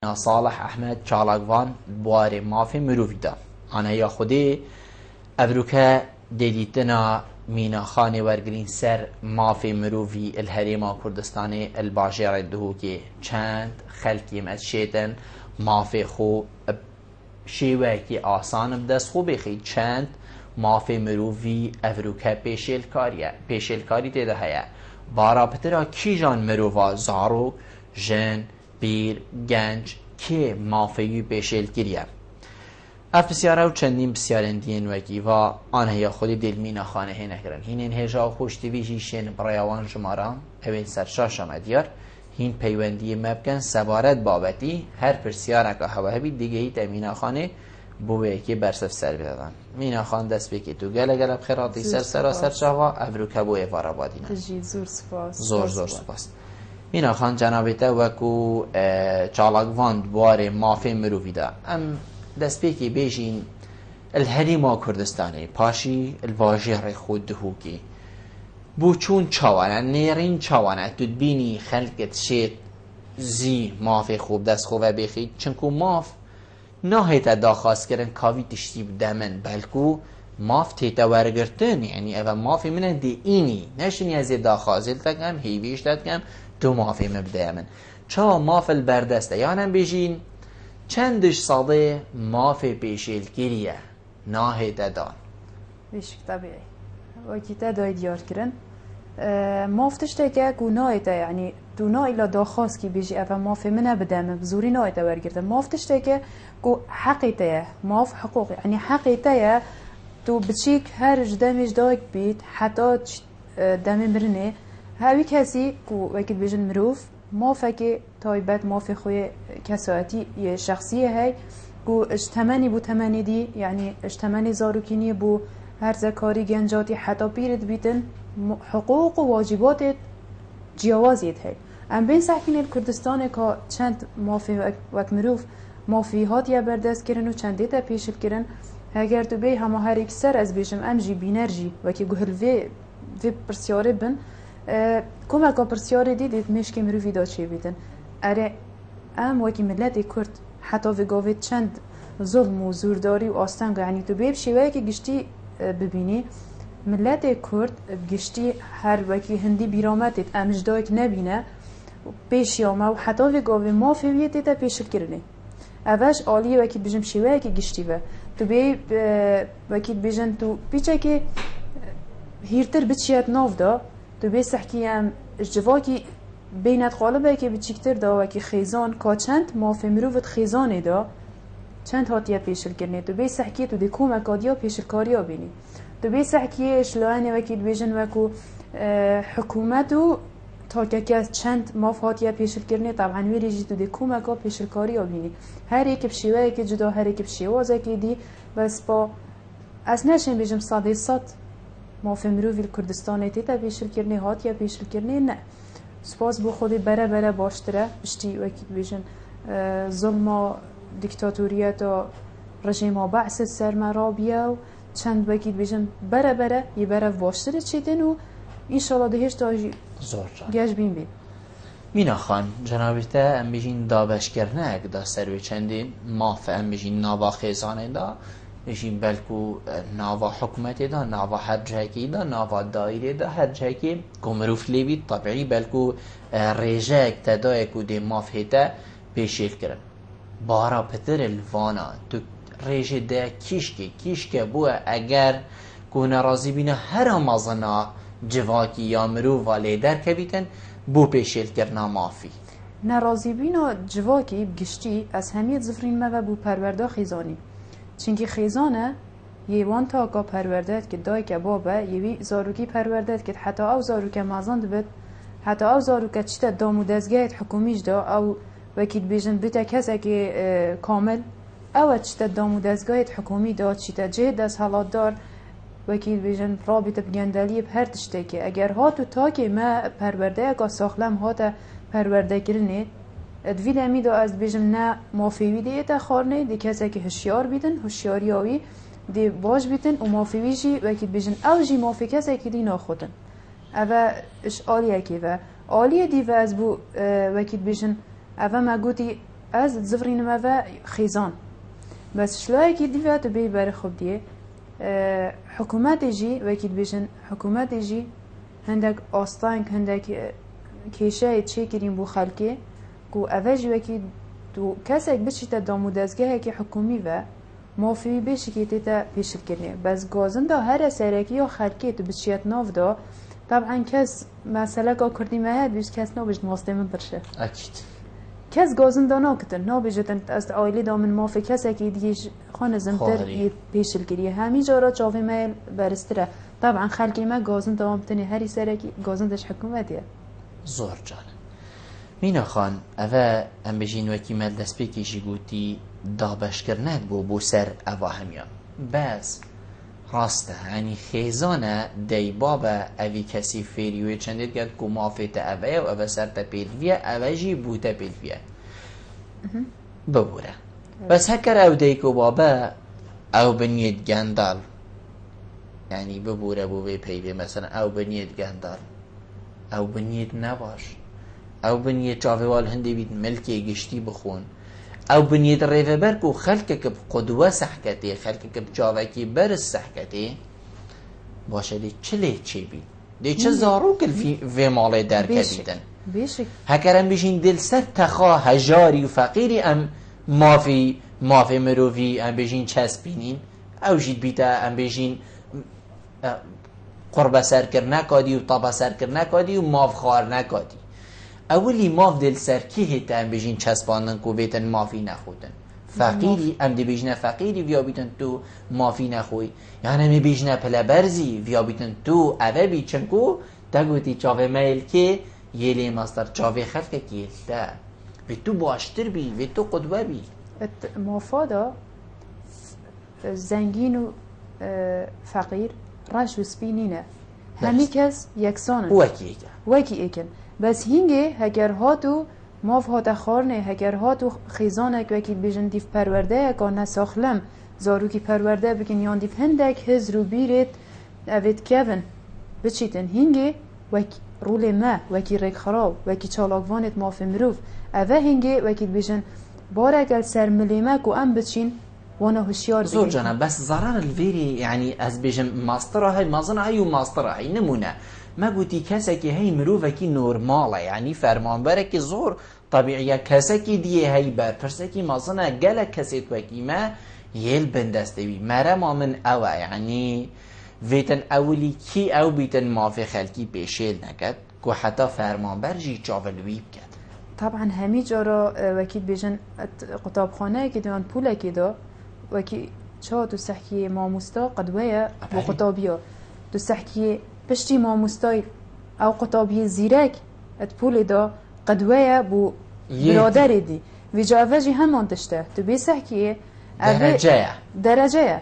صالح احمد چالاکوان بواره مافی مروفی دا آنها یا خودی ابروکه دیدیتنا مینا خانه ورگرین سر مافی مروفی الهریما کردستان الباجر دهو که چند خلکی مدشیتن مافی خو شیوه که آسان بدست خو بخی چند مافی مروفی ابروکه پیشل کاری تیده هیا بارا پترا کی جان مروفا زارو جن بیر گنج که مافیوی پیشل کریه اف بسیاره و چندین بسیارن دین وکی و آنها یا خودی دلمین خانه هی نکرن هین هجا خوش دیویجی شن برایوان شمارا اوین سرشاش آمدیار هین پیوندی مبکن سبارت بابتی هر پرسیاره که هوا هبید دیگه هی تمین خانه بوه که برسف سر بدادن مینا خان دست بکی تو گله گله بخیراتی سر شوا افرو کبوه وارا بادینه زور سپاس زور سپاس مینا خان جنابیته وکو چالاکوان بواره مافی مروفی دا ام دست بکی بیشین الهریما کردستانه پاشی الواجه خود دهوکی بو چون چاوانه نیرین چاوانه تدبینی خلقت شید زی مافی خوب دست خوبه بخید چنکو ماف نهایت داخواست کردن کاوی تشتی بدمن بلکو ماف تیتا ورگرتن یعنی اول مافی منه دی اینی نشنی از داخوازل تکم هیویش دادکم تو مافی مبده من چا ماف البردسته یعنی بیشین چندش صاده مافی پیشیل گریه نهایت دان بیشک طبیعی وکی تا دای دیار کرن مافتش تکه کو نایتا یعنی تو نایلا داخواست کی بیجی اول مافی منه بدم بزوری نایتا ورگرتن مافتش تکه کو حقیقته ماف حقوق یعنی حقیقته تو بچیک هر جدامش دايك بيت حتى دم مرنه هاوی کسی کو وقت بیشن مروف ما فکر تایبت ما فی خوی کساتی یه شخصیه هی کو اجتماعی بو تمانی دی یعنی اجتماعی زاروکینی بو هر زکاری گنجاتی حتی پیرد بیتن حقوق و واجبات جوازیت هی ام بین سحکین کردستان که چند مافی وقت مروف مافیهات یا بردست کردن و چند دیتا پیشل کردن اگر تو بی همه هر یک سر از بیشم ام جی بینرژی و که گهل وی پرسیاره بن کم که پرسیاره دیدید مشکی مروفی دا چه بیدن اره ام و که ملت کرد حتی وی گاوید چند ظلم و زورداری و آستنگ یعنی تو بیب شیوه که گشتی ببینی ملت کرد گشتی هر وکی هندی بیرامتید امجدایک نبینه پیش یامه و حتی وی گاوی ما فیویت دیتا پیشل کرنه اوش عالیه وکی بجم شیوه که گشتی و تو بی وکی بجن تو پیچه که هیرتر بچیت ناف دا تو بی سحکی هم جواکی بینت قالبه که بچیکتر دا وکی خیزان که چند مافی مروفت خیزانه دا چند هاتیه پیشل کرنه تو بی سحکی تو دی کومکادیا پیشل کاریا بینی تو بی سحکی اشلوانه وکی بجن وکو حکومتو تا که چند مافاتیه پیشل کرنه طبعا ویریجی تو دی کومکا پیشل کاریا بینی هر یک بشیوه که جدا هر یک بشیوازه که دی بس با از نشین بیجم صادی صد مافی مروفی کردستان تیتا پیشل کرنه هاتیه پیشل کرنه نه سپاس بو خودی بره باشتره بشتی وکی بیجن ظلم دیکتاتوریت و رژیم بعث سرمرابیه و چند وکی بیجن بره یه بره باشتره چیدن و انشالله دهش تاجی گاش بین مینا خان جنابیته ام بیشین دابش کرنه اگه دا سروی چندین مافه ام بیشین ناوا خیزانه دا بیشین بلکو ناوا حکومت دا ناوا هر جهکی دا ناوا دایره دا هر جهکی کمروف لیوید طبیعی بلکو ریجه اکتدای کو دی مافه تا پیشیل کرن بارا پتر الوانا تو ریجه دا کیشکه بوه اگر کو نرازی بینه هر مازنا جواکی یا مرو والی در کبیتن بو پیشیل کرنا مافی نرازی بینا جواکی بگشتی از همیت زفرین ما بو پرورده خیزانی چنگی خیزانه یه وان تا اگا پروردهد که دای که بابه یوی زاروکی پروردهد که حتی او زاروکه مازند بد حتی او زاروکه چیتا دامو دزگهت حکومیش دا او وکید بیجن بیتا کسا که کامل او چیتا دامو دزگهت حکومی دا چیتا جهد از حالات دار وکیل بیجن رابطه بگندالی به هر تشته که اگر هاتو تا که ما پرورده اگه ساخلم هاتا پرورده کرنه ادویل امیدو از بیجم نه مافیوی دیتا خارنه دی کسی که هشیار بیدن هشیاری آوی دی باش بیدن و مافیوی جی وکیل بیجن او جی مافی کسی که دی ناخودن اوه اش آلیه که و آلیه دی و از بو وکیل بیجن اوه ما گوتی از زفرین ما خیزان بس شلای کی دیوات بی بر خوب دیه حکومت جی وکیل بیشن حکومت جی هندک آستانک هندک کیشه چه کریم بو خلکی کو اوج وکیل تو کسک بچیت دامودازگه که حکومی و مافی بیشی که تیتا پیشت کنه بس گازن دا هر سرکی یا خلکی تو بچیت ناف دا طبعا کس مسئله که کردی مهد بیش کس نابجد واسطه من برشه اکید کس گازن دا ناکتن نابجدن از عائله دا من مافی کسی که دیگه خانه زمتر پیشل کریه همی جارا چاوی میل برستره طبعا خلکی ما گازن دا مبتنی هری سرکی گازن داش حکومتیه زور جانه مینا خان اوه ام بجین وکی مل دست بکیشی گوتی دابشکرنت بو سر اوه همیان بس راسته یعنی خیزانه دی بابا اوی کسی فیریوی چندید گرد که مافیت اوه و اوه سر تا پیلویه اوه جی بوتا پیلویه ببوره بس هکر او دی که بابا او بنید گندال یعنی ببوره بو بی پیوی مثلا او بنید گندال او بنید نباش او بنید چاویوال هنده بید ملکی گشتی بخون او بنید ریفه برکو خلقه که قدوه سحکتی خلقه که جاوکی برس سحکتی باشه دی چه بید دی چه زارو کل فی ماله در کبیدن هکرم بیشین دل سر تخوا هجاری و فقیری ام مافی مروفی ام بیشین چسبینین او جید بیتا ام بیشین قربه سر کر نکادی و طبه سر کر نکادی و ماف خار نکادی اولی ماف دل سر کی هیتا ام بیشین چسباندن کو بیتن مافی نخودن فقیری ام دی بیشنه فقیری ویا بیتن تو مافی نخوی یعنی می بیشنه پلا برزی ویا بیتن تو اوه بی چنکو دگوتی چاوه میل که یلی مستر چاوه خلقه که ده و تو باشتر بی و تو قدوه بی مافادا زنگین و فقیر راش و سپینینه همی کس یکسانن وکی ایکن بس هینگه هگر هاتو ماف هاتا خارنه هگر هاتو خیزانک وکی بیجن دیف پرورده اکا نساخلم زاروکی پرورده بکن یان دیف هندک هز رو بیرت اوید کون بچیتن هینگه وکی رول ما وکی ریک خراب وکی چالاکوانت ماف مروف اوه هینگه وکی بیجن بارک سر ملیمک و ام بچین وانا هشیار زور جانا بس ضرر الفيري يعني از بيجم ماسترها هاي مازنها هاي وماسترها هاي نمونه ما قلتي كسكي هاي مروفكي نورماله يعني فرمان بركي زور طبيعيه كسكي دي هاي بر فرسكي مازنها قال كسيت وكي ما يل بندستوي مرما من او يعني فيتن اولي كي او بيتن ما في خلقي بيشيل نكد كو حتى فرمان برجي چاولوي بكد طبعا همي جارا وكيل بيجن قطاب خانه كي دوان پوله كي دو وكي چا تو سحكي ماموستا قدوية بو قطابيا تو سحكي بشتي ماموستاي او قطابية زيرك اتبولي دا قدوية بو برادر دي ويجا افاجي همان تشته تو بي سحكي درجة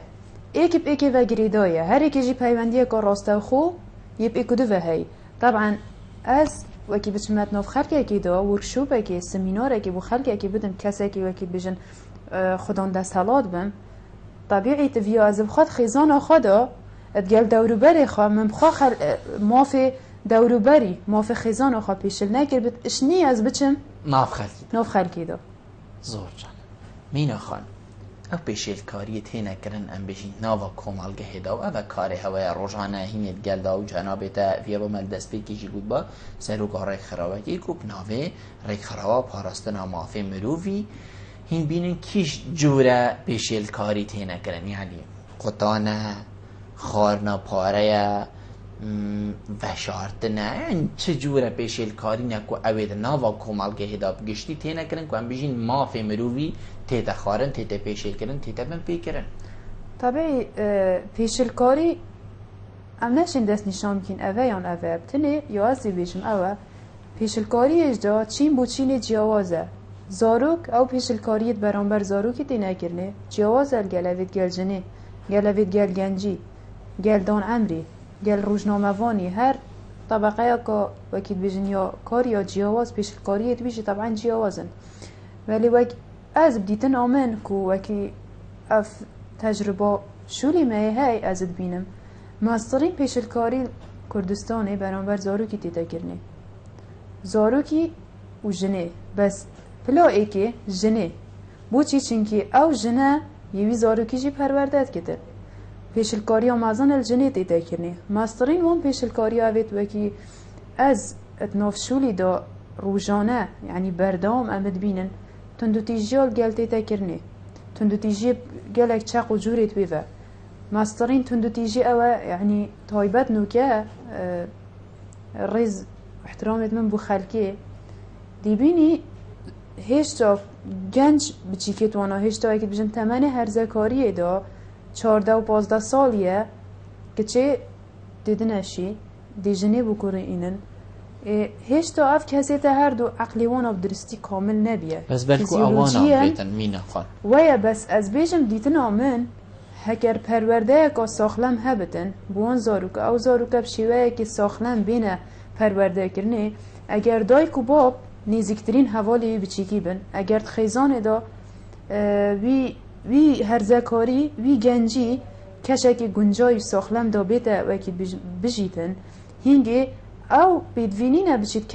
ايكي بايكي وگريدايا هر ايكي جي پايونديه كا راستا خو يب ايكو دو وهي طبعا از وكي بچمت ناف خلقه كي دا ورکشوبه كي سميناره كي بو خلقه كي بدم كسه كي وكي بيجن خودان دستالات بم طبيعي تفيا از بخواد خيزان خدا اتقال دوروبري خوا من بخوا مافي دوروبري مافي خيزان خوا بيشل نكر بت اشني از بچم ناف خلقي دا زور جان مينا خان او بيشل كاري تينا كرن ام بيجي ناوا كومالگه هدا و او كاري هوا روزانه هين اتقال دا و جنابتا فيا بمال دست بكيشي گود با سرو گاره خراوه كي کوب ناوه ريك خراوه پاراستنا مافي مروفي هین بینن کیش جوره پیشیل کاری تینه کرن یعنی قطانه خارنا پاره وشارتنه یعنی چه جوره پیشیل کاری نکو اوید ناوا کمالگه هداب گشتی تینه کرن که هم بیشین مافی مرووی تیتا خارن تیتا پیشیل کرن تیتا من پی کرن طبعی پیشیل کاری ام نشین دست نشان بکن اوه یان اوه بتنه یا ازی بیشم اوه پیشیل کاری اجدا چین بو چین جیاوازه زاروک او پیشلکاریت برانبر زاروکی دی نکرنه جواز گلوید گل جنه گلوید گل گنجی گل دان عمری گل روزنامه‌وانی هر طبقه که وکیل بیشن یا کار یا جواز پیشلکاریت بیشه طبعا جوازن ولی وک از بدیتن آمن کو وکی اف تجربه شولی های از بینم ماسترین پیشلکاری کردستانه برانبر زاروکی دی نکرنه زاروکی و جنه بس پلا ایکی جنه بوچی چنکی او جنه یوی زاروکی جی پروردت کتر پیشلکاری آمازان الجنه تیتا کرنه ماسترین وان پیشلکاری آوید وکی از اتنافشولی دا روزانه یعنی بردام امد بینن تندو تیجیال گل تیتا کرنه تندو تیجی گلک چاق و جورت بیوه ماسترین تندو تیجی اوه یعنی تایبت نوکه رز احترامت من بو خلکه دیبینی هشتا گنج بچیکت وانا هشتا اکید بجن تمن هرزکاریه دا 14 و 15 سالیه که چه دیدنشی دیجنه بکره اینن هشتا اف کسی تا هر دو عقلی وانا بدرستی کامل نبیه بس بلکو اوانا بیتن مینا خان ویا بس از بیجم دیتن آمن هکر پرورده که ساخلم هبتن بوان زاروکه او زاروکه بشیوه که ساخلم بینه پرورده کرنه اگر دای کو باب نزدیکترین حوالی بچیکی بن اگر خیزان دا وی هرزکاری وی گنجی کشکی گنجای ساخلم دا بیتا وکی بجیتن هنگی او بیدوینی نبچید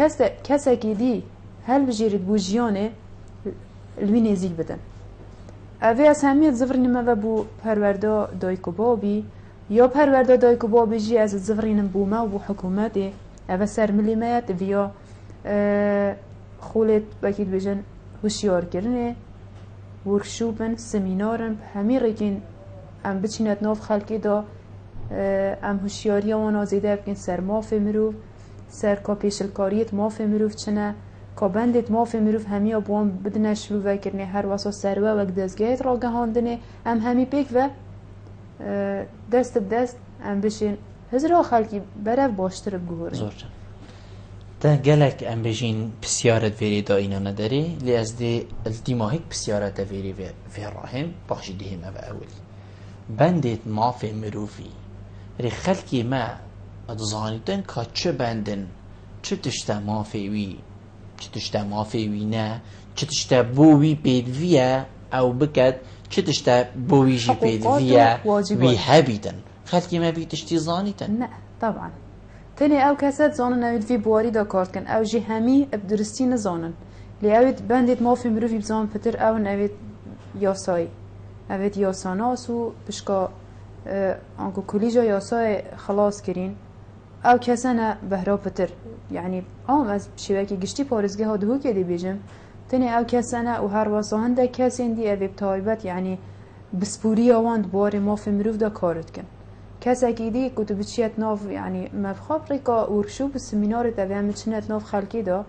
کسکی دی هل بجیرید بو جیانه الوی نزدیک بدن اوی از همیت زفرینم و بو پرورده دایکو بابی یا پرورده دایکو بابی جی از زفرینم بو ما و بو حکومتی اوه سر ملیمت ویا خولت بکید بجن هوشیار کرنه ورکشوپن سمینارن همی رکین ام بچینت ناف خلکی دا ام هوشیاری وانا زیده بکن سر ماف مروف سر کا پیشلکاریت ماف مروف چنه کا بندت ماف مروف همی آبوان بدنه شروع کرنه هر واسا سروه وک دزگیت را گهاندنه ام همی پیک و دست بدست ام بشین هزرا خلکی برف باشتر بگوهره زور جان ده گلک ام بجین پسیارت ویری دا اینا نداری لی از دی التیماهیک پسیارت ویری وی راهم بخشی دیم او اول بندت مافی مروفی ری خلکی ما ادزانیدن که چه بندن چه تشتا مافی وی چه تشتا مافی وی نه چه تشتا بووی پیدویه او بکد چه تشتا بووی جی پیدویه وی هبیدن خلکی ما بیتشتی زانیدن نه طبعا تاني او كاسات زانن اوید في بواري دا كارت كن او جي همي بدرستي نزانن لي اوید بندت ما في مروفي بزان پتر او اوید ياساي اوید ياساناسو بشكا انكو كوليجا ياساي خلاص كرين او كاسانا بهرا پتر يعني از شبكي گشتي پارزگه ها دهو كده بيجم تاني او كاسانا و هر واسا هنده كاسين دي اوید تايبت يعني بسپوري واند بواري ما في مروف دا كارت كن کسی که دی کتب چیت ناف یعنی مفخاب ریکا ورشو به سمینار دوام چنت ناف خلکی دا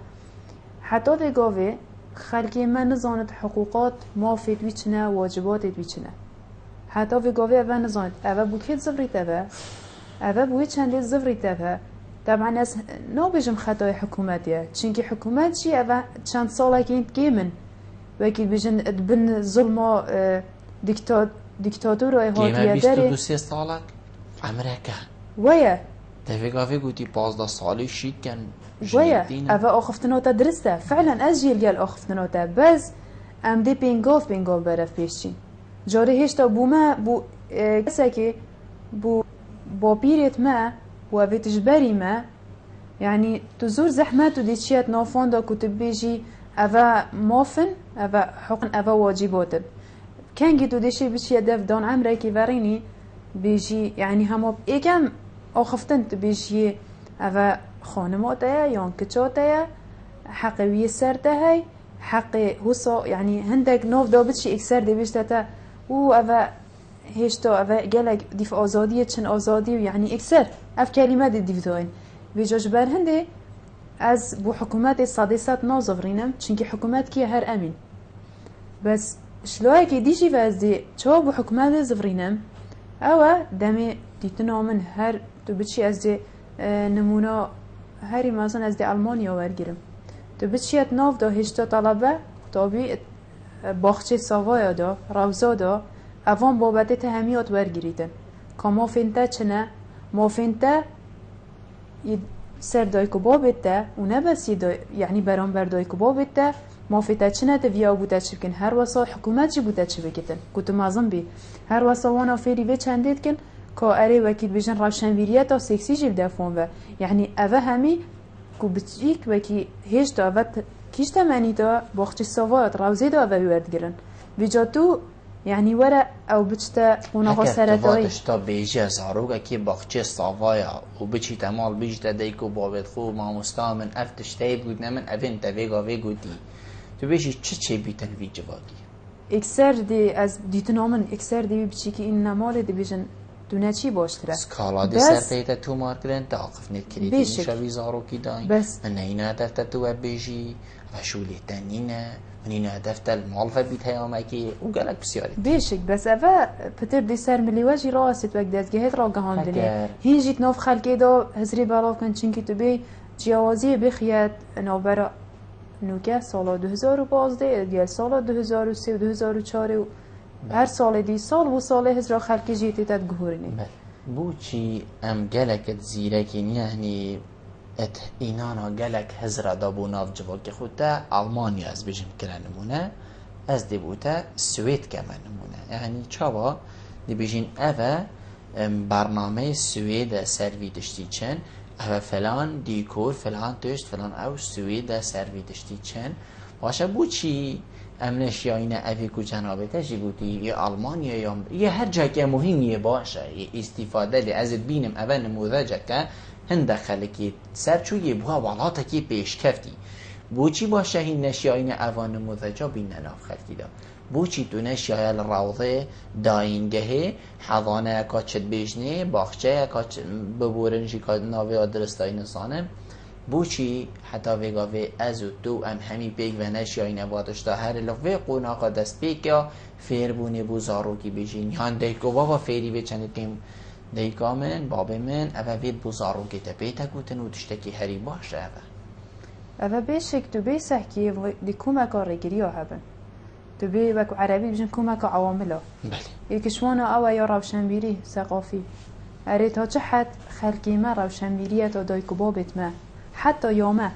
حتی وگاوه خلکی من نزاند حقوقات ما فید وی چنه واجبات وی چنه حتی وگاوه اوه نزاند اوه بو که زفریت اوه بوی چنده زفریت اوه طبعا از نابجم خطای حکومتیه چونکه حکومت چی اوه چند ساله که اینت گیمن وکی بجن بن ظلما دیکتاتور های هاتیه داره 22 سالک امریکا ویا تفقافي قوتي 15 سالي شيك كان ويا أفا أخفتناتا درسته فعلا أجيل قال أخفتناتا بس أم دي بينغوف برف بيشين جاري هشتا بو ما بو كساكي بو بابيرت ما بو أفي تجبري ما يعني تزور زحمات ودي تشيات نافون دا كتب بيجي أفا مافن أفا حقن أفا واجبات كان جيتو ديشي بشي دف دان عمريكي فاريني بيجي يعني هم إيكم أخفتنت بيجي أفا خانماتها يان كتشاتها حقوية سرتها حق هوسا يعني هندك نوف دابتشي إكسر دي بيشتتا و أفا هشتا أفا جالك ديف آزادية چن آزادي يعني إكسر أف كلمات ديف داين بيجاش بر هندي از بو حكومات صادسات نازفرينم چنكي حكومات كي هر أمين بس شلوه كي ديجي فازدي چو بو حكومات زفرينم اوه دمي دیتنا من هر تو بچی از دی نمونه هری مثلا از دی آلمانیا ورگیرم تو بچی ات ناف دا هشتا طلبه تابی باخچه ساوایا دا روزا دا اوان بابت تهمیات ورگیریدن که ما فینته چنه ما فینته سر دایکو بابته و نه بس یعنی برانبر دایکو بابته ما فینته چنه تویا بوده چه بکن هر واسا حکومت چی بوده چه بکتن کتو مازم بی هر واسا وانا فیری و چندید کن که اره وکید بجن روشنبیریت تا سکسی جل دفون و یعنی اوه همی که بچیک وکی هیچ دا اوه کیش تمنی دا باخچه سواد روزی دا و ورد گرن ویجا تو یعنی وره او بچتا قناقا سرطایی اگر تو بیجه زاروگا که باخچه ساوایا و بچی تمال بیجتا دیکو بابت خو ماموستا من افتشتایی بود نمن اوین تا ویگو دی تو بیشی چه بیتن وی جواگی اکثر دی از دیتن آمن اکثر دی بچی که این نمال دی بیجن دونه چی باشتره سکالا دی سر تیتا تو مارکرن تا آقف نید کریدی نشوی زاروکی داین بس من نینا دفتا تو بیجی و شولی تنینه من اینا دفتا المال فبیت هیامه که او گلک بسیاری بیشک بس اوه پتر دی سر ملیواجی راست وقت دزگهت را گهان دنه هین جیت ناف خلقه دا هزری بلاف کن چنکی تو بی جیاوازی بخیت نوبرا نوکه سال 2012 دیگه سال 2003 و 2004 و هر سال دی سال و سال هزار خلقی جیتی تد گهورینی بو چی ام گلکت زیرکین یعنی ات اینانا گلک هزار دابو ناف جواک خودتا آلمانیا از بجم کرنمونه از دی بوتا سوید کمنمونه یعنی چاوا دی بجین اوه برنامه سوید سروی دشتی چن اوه فلان دیکور فلان تشت فلان او سوید سروی دشتی چن باشه بو چی امنش یا اینه اوی کو جنابه تشی گوتی یا آلمانیا یا یه هر جا که مهمیه باشه یه استفاده لی از بینم اوه نموذجه که هنده خلکی سر چویه بوها والاتا که پیش کفتی بوچی باشه این نشیاین اوان نموذجا بین ناف خلکی دا بوچی تو نشیای الروضه داینگه حضانه اکا چد بیشنه باخچه اکا ببورنجی که ناوی آدرستای نسانم بوچی حتی وگاوی از و تو ام همی پیگ و نشیاین وادشتا هر لفه قوناقا دست پیگ یا فیربونه بو زاروکی بیشین یان دیکو بابا فیری به چند کم دیکا من بابه من اوه وید بو زاروکی تپیتا گوتن و تشتکی هری باشه اوه بیشک تو بی سحکی دی کومکا ریگریا هبن تو بی وکو عربی بجن کومکا عواملا یکشوانا اوه یا روشنبیری ثقافی اره تا چه حد خلقی ما روشنبیریت و دایکو بابت ما حتی یامه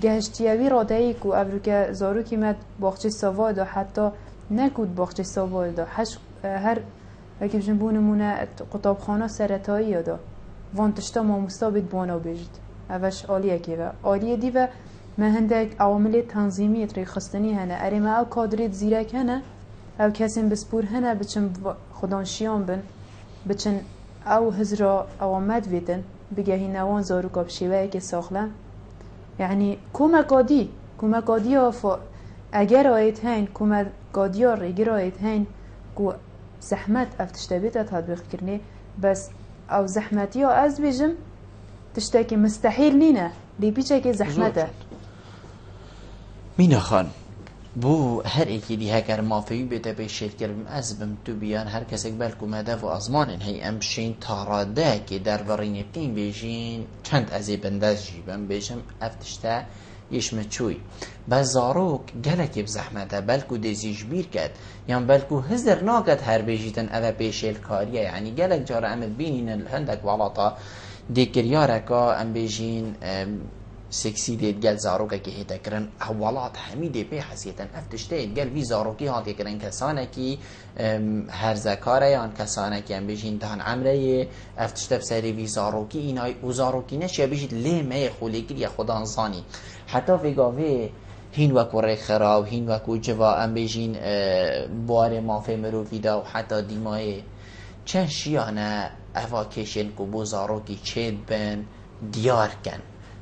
گهشتیوی را دایکو ابروکه زاروکی مد باخچه ساوا دا حتی نکود باخچه ساوا دا هر وکی بجن بونمونه قطابخانه سرطایی دا وانتشتا ماموستا بید بانا بجد اوش آلیه که و آلیه دی و مهندک عوامل تنظیمی اتری خستنی هنه اره ما او کادریت زیرک هنه او کسیم بسپور هنه بچن خدانشیان بن بچن او هزرا اوامد ویدن بگهی نوان زاروکا بشیوه که ساخلم یعنی کومکادی ها اگر آیت هین کومکادی ها ریگر آیت هین کو زحمت افتشتبیت تطبیق کرنه بس او زحمتی ها از بیجم تشتاكي مستحيل نينا دي بيچه زحمته مینا خان بو هر ایکی دی هکر مافیوی بیده به شکل از بم تو بیان هر کسی بلکو مده و ازمانن هی امشین تاراده که در ورین بین بیشین چند ازی بندز جیبم بیشم افتشته یشم چوی بزاروک گلکی بزحمته بلکو دیزیش بیر کد یعنی بلکو هزر ناکد هر بیشیتن اوه پیشیل کاریه یعنی گلک جاره امد بینین هندک والاتا دیکریارکا ام بیشین سکسی دید گل زاروکا که هیتا کرن اولات همیده پی حسیتن افتشتید گل وی زاروکی هاتی کرن کسانه کی هر زکاره یان کسانه کی هم بیشین دان عمره افتشته بسری وی زاروکی اینای او زاروکی نشه بیشید لیمه خولیگی یا خدا انسانی حتی ویگاوی هین وکو ریخرا و هین وکو جوا ام بیشین بوار مافه مروفی دا و حتی دیمای چند شیانه اوا کشن کو بوزاروکی چید بن دیار کن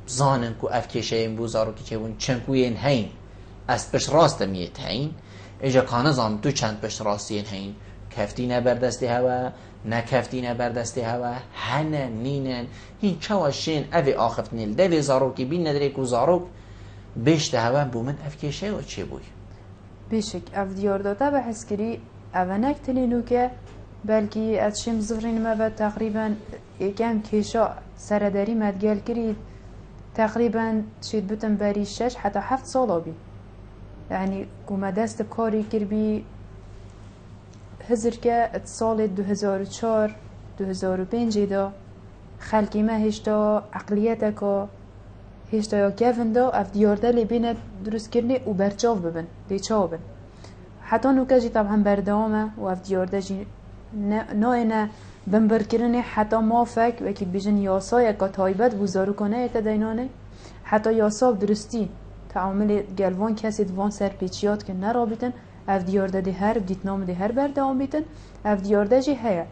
زانن کو اف کشه این بوزاروکی چه بون چنکوین هین از پشت راست میت هین اجا کانه زام تو چند پشت راستی هین کفتی نبردستی هوا نکفتی نبردستی هوا هنن نینن هین چواشین اوی آخفت نیل دوی زاروکی بین نداره کو زاروک بیشت هوا بومن اف کشه و چه بوی بیشک اف دیار داده به حسکری اونک تلینو که بلکی از شیم زفرین ما و تقریبا یکم کشا سرداری مدگل کرید تقریبا شید بتن بری 6 حتی 7 سالا بی یعنی کومه دست کاری کر بی هزر که سال 2004 2005 دا خلقی ما هشتا عقلیت که هشتا یا کفن دا اف دیارده لی بینه درست کرنه و برچاو ببن دی چاو بن حتی نوکه جی طبعا بردامه و اف دیارده جی نه بمبر کرنه حتی مافک وکی بیجن یاسای که تایبت بوزارو کنه ایتا دینانه حتی یاسا درستی تعامل گلوان کسی دوان سر پیچیات که نرابطن اف دیارده ده هر بدیت نام ده هر بردام بیتن اف دیارده جی هیا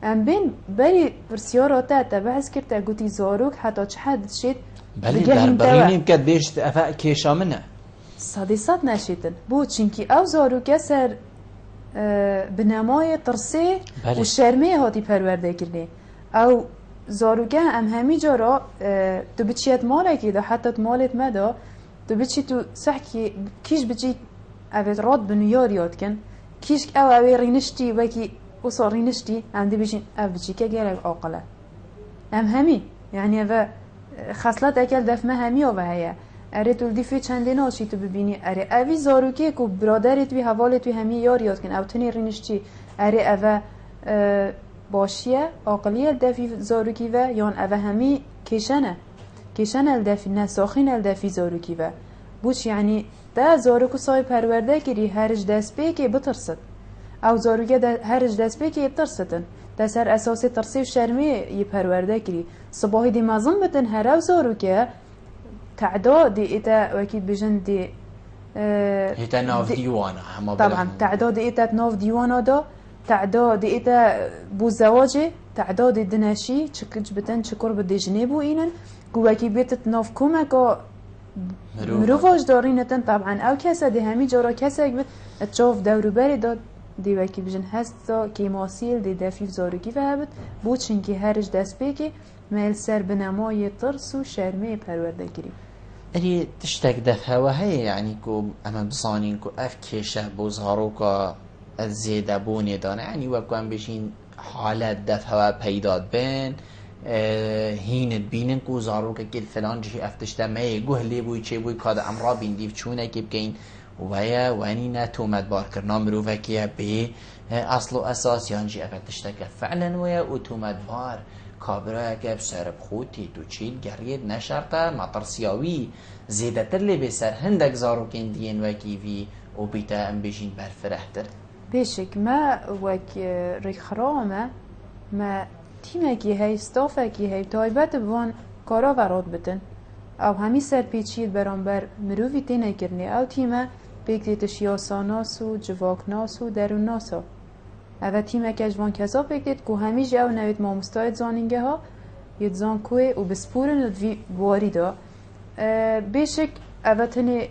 ام بین بری پرسیاراتا تا بحث کرد اگوتی زاروک حتی چه حد شید بله در برینیم که بیشت افا کیشا منه صدیصد نشیدن بود چینکی او زاروکه سر بنمای ترسه و شرمه هاتی پرورده کرده او زاروکه ام همی جارا تو بچیت مالکی دا حتی مالت مدا تو بچی تو سحکی کیش بچی اوید راد بنیار یاد کن کیش او رینشتی وکی وصار رینشتی ام دی بچین او بچی که گره عاقله ام همی یعنی او خصلت اکل دفمه همی او هیا اره تو دیفی چندین آشی تو ببینی اره اوی زاروکه که برادرت وی حوالت وی همی یار یاد کن او تنی رینشتی اره او باشیه عاقلیه دفی زاروکی و یان او همی کشنه الدفی نساخین الدفی زاروکی و بوش یعنی ده زاروکو سای پرورده کری هرج دست بی که بترسد او زاروکه هرج دست بی که بترسدن ده سر اساس ترسی و شرمی یه پرورده کری صباحی دی مازم بتن هر او زاروکه تعداد ایتا وکید بجن دی ایتا ناف دیوانا طبعا تعداد ایتا ناف دیوانا دا تعداد ایتا بو زواجه تعداد دناشی چکج بتن چکر بده جنبو اینن گوکی بیتت ناف کمکا مروفاش دارینتن طبعا او کسا دی همی جارا کسا اگه اتشاف دورو بری داد دی وکی بجن هستا که ماسیل دی دفیف زاروکی فهبت بود چنکی هرج دست بگی میل سر بنمای ترس و شرمه پرورده گیری اری تشتک دفعه و هی یعنی که اما بصانین که اف کشه بوزهاروکا زیده بونه دانه یعنی وکو هم بشین حالت دفعه پیداد بین هینت بینن که زاروکا کل فلان جهی افتشته مای گوهلی بوی چه بوی کاد امرا بین دیف چونه که بگین ویا وانی نه تومت بار کرنا مروفه که به اصل و اساس یانجی افتشته که فعلا ویا او تومت بار کابرا که بسرب خوتی تو چیل گرید نشرطه مطرسیاوی زیده تر لی بسر هندک زاروکین دین وکی وی او بیتا ام بجین برفرهتر بشک ما وک ریخرامه ما تیمکی هی ستافکی هی تایبت بوان کارا وراد بتن او همی سر پیچید برانبر مروفی تینه کرنی او تیمه بگدیتش یاساناسو جواکناسو دروناسو اوه تیمه که جوان کسا بگدید که همیشه او نوید مامستاید زانینگه ها ید زان کوه و بسپورن و دوی بواری دا بیشک اوه تنی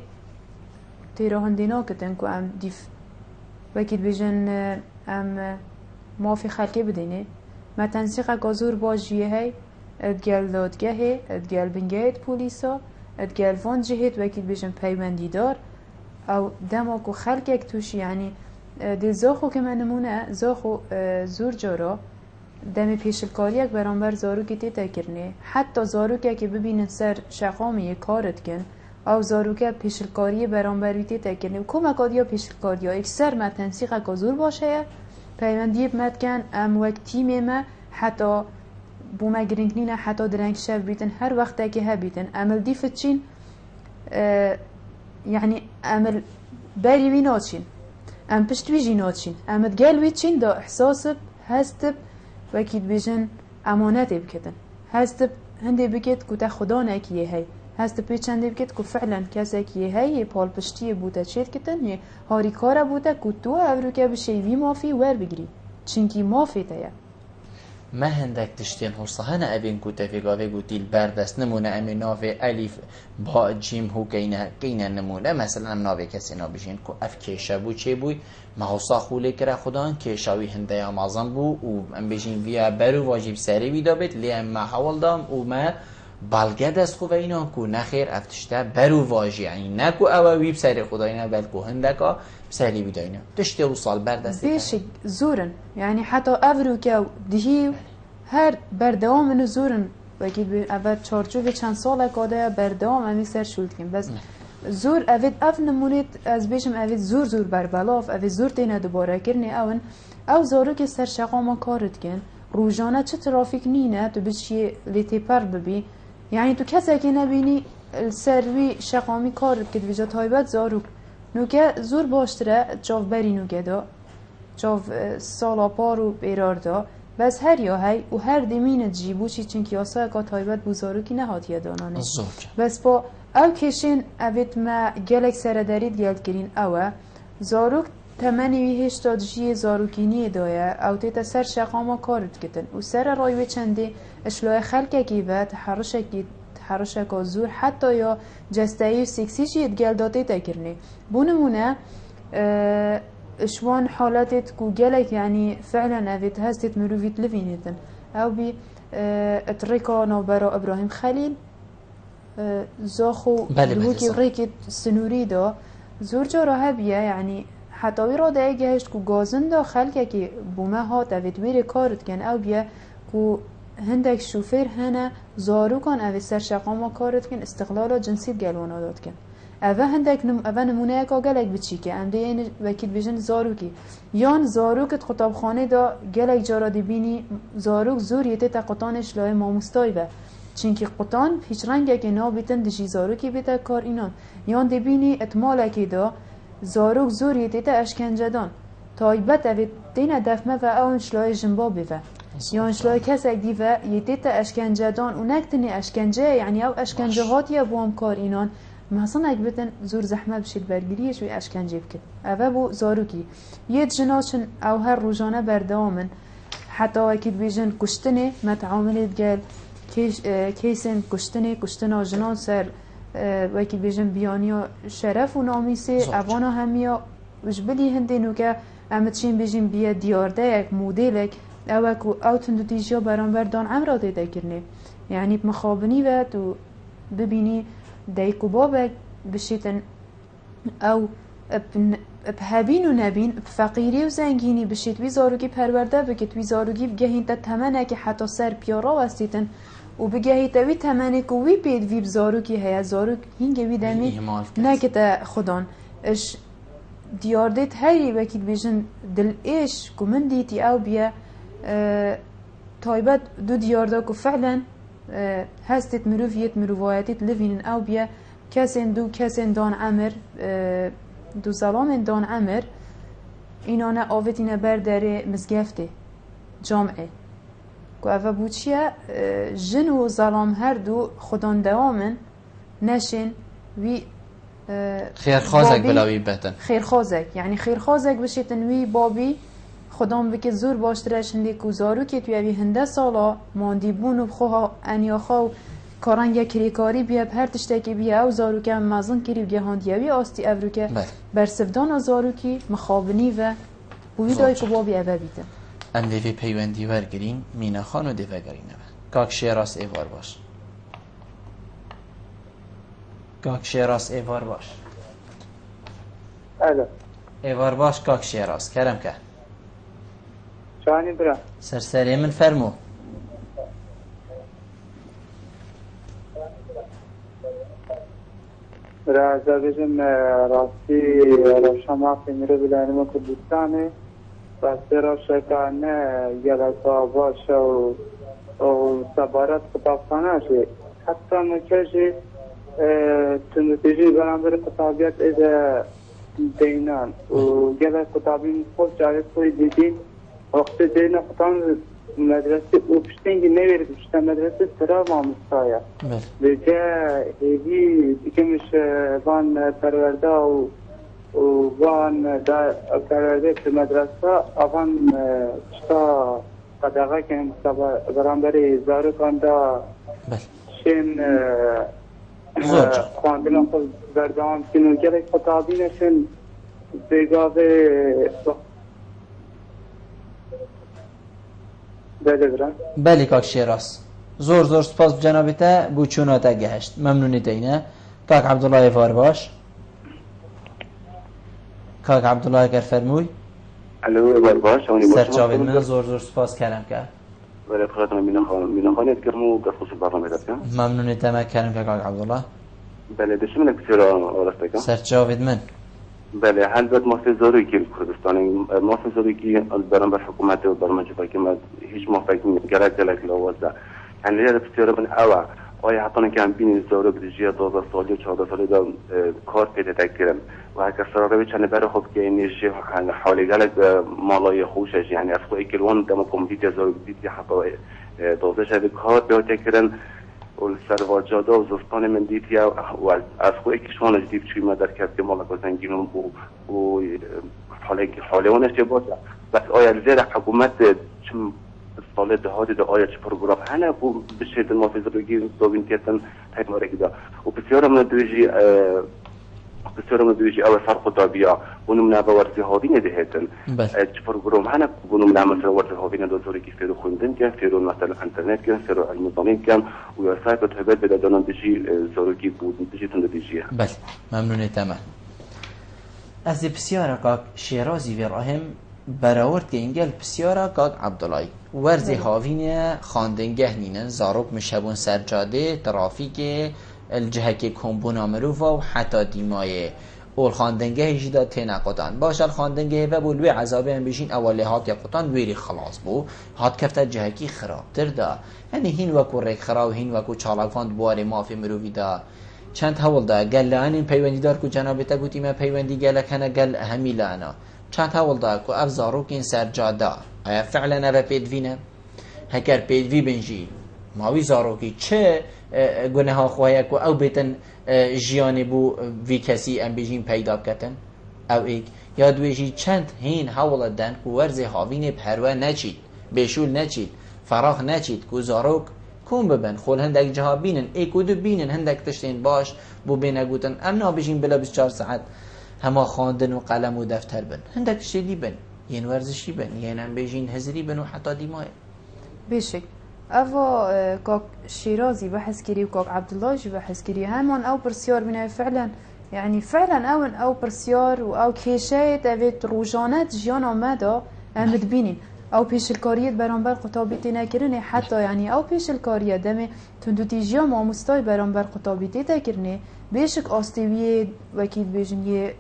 تیراهندینا کتن که ام دیف وکید بیجن ام مافی خلقی بدینه ما تنسیق گازور باجیه هی ادگل دادگه هی ادگل بنگهید پولیسا ادگل وان جهید وکید بیجن پیوندی دار او دما که خلق یک توش یعنی دی زاخو که من نمونه زاخو زور جارا دمی پیشلکاری یک برانبر زاروکی تیتا کرنه حتی زاروکی که ببینن سر شقامی کارت کن او زاروکی پیشلکاری برانبر وی تیتا کرنه و کمک آدیا پیشلکاری ها اکسر ما تنسیق که زور باشه پیوندی بمد کن ام وقت تیمی ما حتی بوما گرنگ نینه حتی درنگ شب بیتن هر وقت که ها بیتن عمل دیفت چین یعنی عمل بری وی ناچین ام پشت ویجی ناچین ام تقال ویچین دا احساسب هستب وکید بیجن امانت بکتن هستب هنده بکت که تا خدا نکیه هی هستب پیچنده بکت که فعلا کسی کیه هی پال پشتی بوده چید کتن یه هاری کارا بوده که تو او رو که بشه وی مافی ور بگیری چنکی مافی تایه ما هندك تشتين هرصة هنا أبين كوتا في قافي قوتي البردس نمونا أمي نافي ألف باء جيم هو كينا نمونا مثلا أم نافي كسينا بجين كو أف كيشا بو چه بوي ما هو صاخو لكرا خدان كيشاوي هنده مازن بو و أم بجين فيها برو واجب ساري بيدا بيت لي أم ما حوال دام و ما بالگه دست خو اینا کو نخیر افتشته برو واجی یعنی نکو اووی بسری خداینا بلکو هندکا بسری بیداینا تشته و سال بردسته بیش زورن یعنی حتی افرو که دهی هر بردوام منو زورن وکی اول چارچوب چند سال کاده بردوام امی سر شولد کن بس زور اوید اف نمونید از بیشم اوید زور بر بلاف اوید زور تینه دوباره کرنی اون او زارو که سر شقاما کارت کن روزانه چه ترافیک نینه تو بچی لیتی پر ببی یعنی تو کسی که نبینی سروی شقامی کارت کد ویجا تایبت زاروک نوکه زور باشتره چاو بری نوکه دا چاو سالا پارو بیرار دا بس هر یا هی و هر دمین جیبو چی چنکی آسا که تایبت بو زاروکی نهاتیه دانانه بس با او کشین اوید ما گلک سردارید گلد کرین اوه زاروک تمنی هشتا جی زاروکینی دایه او تیتا سر شقاما کارد کتن و سر رایوه چنده اشلای خلقه کی و تحرشک زور حتی یا جستایی و سکسی جید گلداتی تکرنی بونمونه اشوان حالاتت کو گلک یعنی فعلا اوید هستت مروفیت لفینیتن او بی اتريكا نوبرا ابراهيم خليل زاخو دهوكي ريكي سنوري دا زور جارا هبيه يعني حتى ويرا دا ايجهشت كو غازن دا خلقه كي بوما هات اوید ويري كارت كن او بيه كو هندك شوفير هنا زارو كان اوید سر شقاما كارت كن استقلال جنسي گلوانا داد كن اوه هندك اوه نمونه اکا گلک بچی که امده این وکید بیشن زاروکی یان زاروکت خطابخانه دا گلک جارا دی بینی زاروک زوریته تا قطانش لای ماموستای به چینکه قطان پیچ رنگه که نا بیتن دجی زاروکی بیتا کار اینان یان دی بینی اتمالکی دا زاروک زوریته تا اشکنجه دان تایبت اوید دین دفمه و اونش لای جنبا بیوه یان شلای کسک دیوه یته تا اشکنجه دان و نکتنی اشکنجه یعنی او اشکنجه هاتیه بوام کار اینان مثلا اگه بتن زور زحمه بشید برگیریش و اشکنجه بکن اوه بو زاروکی یه جناشن او هر روزانه بردامن حتی اکید بیجن کشتنه متعاملت گل کیسن کشتنا جنان سر وکی بیجن بیانیا شرف و نامیسه اوانا همیا وجبلی هندینو که امتشین بیجن بیا دیارده یک مودیلک او تندو تیجیا برانبر دان امراته دکرنه یعنی مخابنی و تو ببینی دایکو بابک بشیتن او بهبین و نبین فقیری و زنگینی بشید وی زاروگی پرورده بکت وی زاروگی بگهین تا تمنه که حتی سر پیارا وستیتن و بگهی تا وی تمنه که وی پید وی بزاروگی هیا زاروگ هینگه وی دمی نکت خودان اش دیاردت هری وکید بیشن دل ایش که من دیتی او بیا تایبت دو دیارده که فعلا هستت مروفیت مروفایتت لفین او بیا کسین دان عمر دو سلام دان عمر اینانه آوتینه برداره مزگفته جامعه که اوه بوچیه جن و ظلام هر دو خودان دوامن نشن وی خیرخوازک بلاوی بهتن خیرخوازک یعنی خیرخوازک بشیتن وی بابی خدام بکه زور باشترش هنده که زارو که توی اوی هنده سالا ماندی بون و خواه انیاخا و کارنگ کریکاری بیا هر تشتکی بیا او زارو که مزن کری و گهاندیوی آستی او رو که برسفدان زارو که مخابنی و بوی دای که بابی اوه بیده ام دیوی پیوندی ورگرین مینا خانو دیوه گرینه کاک شیراس ایوار باش کاک شیراس ایوار باش ایوار باش کاک شیراس کرم که شانی برا سرسری من فرمو برا زبیجم راستی راشما فیمیره بلانیمو که دوستانه راستی راشکانه یلتا باشه و سبارت کتابخانه شه حتی مکشه تنوتیجی برانبر کتابیت ایده دینان و گله کتابی خود جاوید کوی دیدین وقتی دینا خطان مدرسه او پشتنگی نویرد پشتن مدرسه سرا مامستایا بجا هیدی دیکمش وان پرورده و وان پرورده في مدرسه اوان شتا قدغه که برانبری زارو کاندا شین خواندن خود بردام کنو گره خطابی نشن بگاوه بله کاک شیراس زور سپاس جنابیته بو چوناته گهشت ممنونی دینه کاک عبدالله فار باش کاک عبدالله اگر فرموی الو فار باش سرچاوید من زور سپاس کردم که بله بخاطر مینا خانه کرمو بخصوص برنامه داشتم ممنونی تمام کردم که کاک عبدالله بله دشمن کسیرا آرسته سرچاوید من بله هل بد موافق زوری که کردستان موافق زوری که برنامه حکومت و برنامه جفاکیمت هیچ موافق گرک لوازده یعنی لیده بسیار من اوه آیا حتی نکم بین زوری بدیجی 12 سالی و 14 سالی دا کار پیده تکرم و هکر سراره چند بر خوب که اینیش حالی گلک مالای خوشش یعنی از خواهی کلوان دم کمپیوتر زوری بدیجی حتی 12 شده کار پیده تکرم کل سرواجادا و زستان من دیتی و از خو اکشان جدید چوی ما در کرد که مالا گزنگیم و حاله اونش باشه بس آیا زیر حکومت چم سال دهاتی دا آیا چه پروگرام هنه بو بشه دن محافظگی دوبین تیتن تایماره که دا و بسیار من دویجی او سر خدا بیا بونم نبا ورزی هاوینه دهتن چه پروگرام هنه بونم نمسر ورزی هاوینه دا زوری که فیرو خوندن کن فیرو مثلا انترنت کن فیرو علم زمین کن و یا سایت و تحبیت بده دانان دیجی زوری بود دیجی تند دیجیه بله ممنونه تمام از بسیار کاک شیرازی و راهم براورد که انگل بسیارا کاک عبدالله ورزی هاوینه خاندنگه نینن زاروک مشبون سرجاده ترافیک الجهه که کمبونا مروفا و حتی دیمایه اول خاندنگه هیچ تینا قطان باشد خاندنگه و بولوی عذابه هم بشین اولی هات یا قطان ویری خلاص بو هات کفته جهه کی خراب تر دا یعنی هین وکو ریک خراب و هین وکو چالاکاند بواری مافی مروفی دا چند هول دا گل لعنین پیوندی دار کو جنابتا گوتی ما پیوندی گل کنه گل همی لعنه چند هول دا کو اف زاروکین سرجاده آیا فعلا او پیدوینه هکر پیدوی بنجی ماوی زاروکی چه گناه ها خواهی که او بیتن جیانی بو وی کسی ام بیجین پیدا کتن او ایک یا دویجی چند هین حول دن که ورزی هاوین پروه نچید بشول نچید فراغ نچید که زاروک کون ببن خول هندک جها بینن ایک و دو بینن هندک تشتین باش بو بینه گوتن ام نا بیجین بلا 24 ساعت هما خواندن و قلم و دفتر بن هندک شدی بن ین ورزشی بن ین ام بیجین هزری بن و حتی دیمای بشك أفا كاك شيرازي بحث كري وكاك عبد الله جي بحث كري همان أو برسيار بنا فعلا يعني فعلا أو برسيار أو كيشايت أفيت روجانات جيان آمادا أمد بينين أو بيش الكاريات برانبر قطابيتي نكرني حتى يعني أو بيش الكاريات دمي تندو تيجيا ما مستاي برانبر قطابيتي تكرني بيشك آستيوية وكيد بيجنية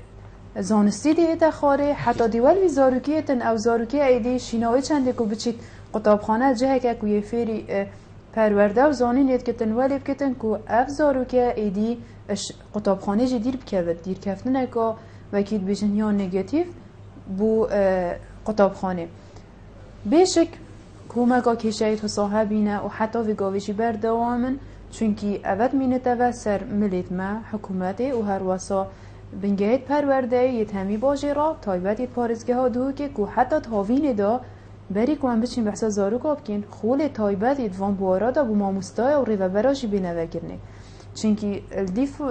زانستی دیتا خاره حتی دیوال وی زاروکیتن او زاروکی ایدی شیناوی چنده که بچید قطابخانه جهه که کوی فیری پرورده و زانین دید که تنوالی بکتن که اف زاروکی ایدی قطابخانه جی دیر بکود دیر کفتنه که وکید بیشن یا نگاتیف بو قطابخانه بیشک کومکا کشایت و صاحبینه و حتی وی گاویشی بردوامن چونکی اود مینته و سر ملیت ما حکومته و هر واسا بنگهت پرورده یه همی باجه را تایبت یه پارزگه ها دو که حتی تاوین دا بری که من بچین بحثا زاروک آبکن خول تایبت یه دوان بوارا دا بو ماموستای و ریوه براشی بینوه گرنه چونکی دیف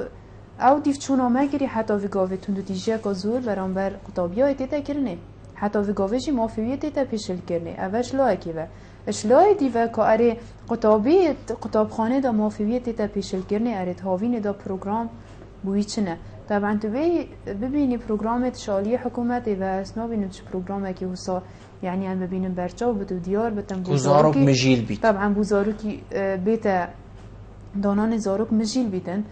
چون آمه گری حتی ویگاوه تندو دیجه که زور برانبر قطابی های تیتا کرنه حتی ویگاوه جی مافیوی تیتا پیشل کرنه اوش لاه که و اشلاه دیوه که اره قطابخانه دا مافیوی تیتا پیشل کرنه اره تاوین دا پروگرام بوی چنه طبعا تو ببینی پروگرامت شالی حکومتی و اسنا بینیم چه پروگرامه که وسا یعنی هم ببینیم برچاو بدو دیار بتن بوزاروک مجیل بیت طبعا بوزاروکی بیت دانان زاروک مجیل بیتن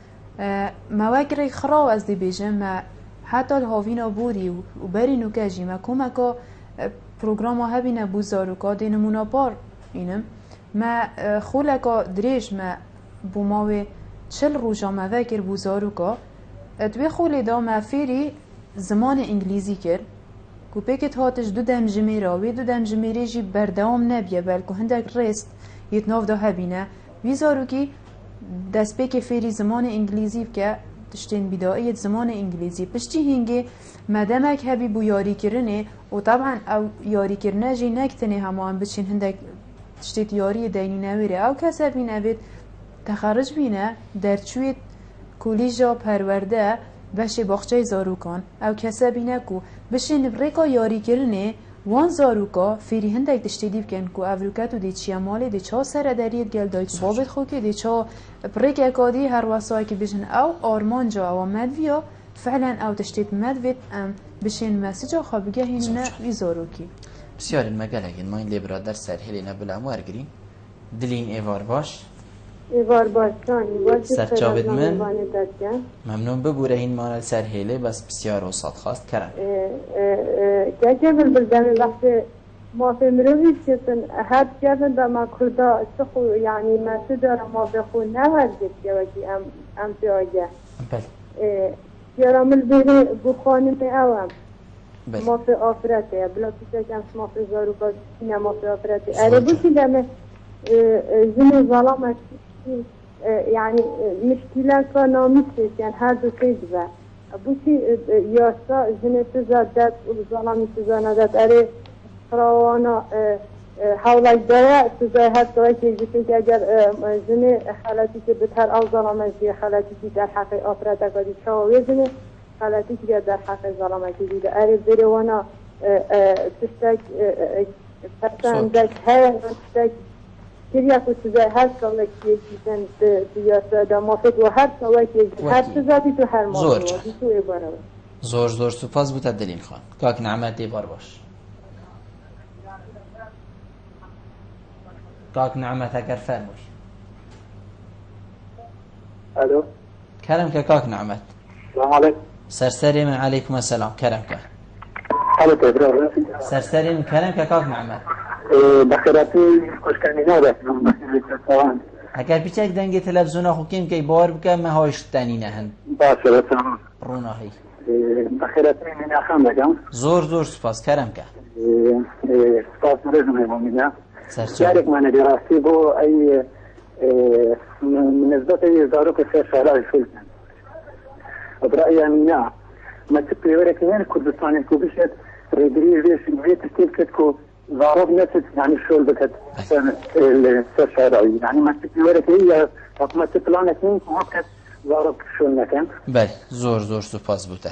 مواقع خراو از دی بیجم ما حتی الهاوینا بوری و بری نوکجی ما کمکا پروگرام ها بینه بوزاروکا دی نمونا بار اینم ما خولکا دریج ما بوماوی 40 روزا مواقع بوزاروکا اتوی خولی دا مفیری زمان انگلیزی کرد که پیکت هاتش دو دم جمیره و دو دم جمیره جی بردوام نبیه بلکه هندک رست یه ناف دا هبینه ویزارو که دست پیک فیری زمان انگلیزی که تشتین بدایت زمان انگلیزی پشتی هنگی مدامک هبی بو یاری کرنه و طبعا او یاری کرنه جی نکتنه همان بچین هندک تشتیت یاری دینی نویره او کسا بینه بید تخرج بینه در چویت کولیجا پرورده بشه باخچه زاروکان او کسا بینه کو بشه نبریکا یاری کرنه وان زاروکا فیری هندک دشتی دیب کن کو افروکتو دی چیا مالی دی چا سر دارید گل دای بابت خوکی دی چا بریک اکادی هر واسایی که بشن او آرمان جا او مدویا فعلا او تشتیت مدوید ام بشین مسیجا خوابگه هینه وی زاروکی بسیار المگل هگین ما این لی برادر سرحیلی نبول اموار گرین دلین ایوار باش ایوار باشتانی سرچاوید من ممنون ببوره این مانل سرحیلی بس بسیار وسط خواست کرن گه بلدن وقت ما في مروي كتن هاد جابن بما كردا سخو يعني ما تدار ما بخو نهاد جوكي ام في اجا يرامل بيري بخاني مي اوام ما في آفرته بلا پیش کم ما في زاروکا ما في آفرته اره بوشی دمه زمین ظلامت يعني مشكلة كنامي يعني هذا كذبة بوشي ياسا جنة زادت وظلام زادت أري فراوانا حولك داره سوزای هست که جسیم که اگر جنه خلاتی که بتر او ظلامتی خلاتی که در حق آفراد اگری چاوی جنه خلاتی که در حق ظلامتی دیده اری زیر وانا تشتک پسندک هر تشتک کریا که سوزای هست که جسیم دیاسته دا مافد و هر سوای که هر سوزاتی تو هر مافد زور سپاس بوده دلیل خان کاک نعمت بار باش کاک نعمت اگر فرموش الو کرم که کاک نعمت السلام علیکم سرسری من علیکم السلام کرم که حالت ابراهیم سرسری من کرم که کاک نعمت بخیراتی خوشکنی نده اگر پیچک دنگ تلفزیون خو کیم که بار بکن مهاش تنینه هن باشه بسام روناهی بخیراتی من اخم بگم زور سپاس کرم که سپاس رزمه میدم سرچه يارك من دراسي بو اي نسبة زاروك في شارع فلسطين برأيي أنا ما تبيورك وين كردستان كوبشت ريدري ليش بيت تلكتكو زارب نفس يعني شو بكت الشارعي يعني ما تبيورك هي ما تبلانك مين وقت زارب شو المكان بله زور سپاس بوده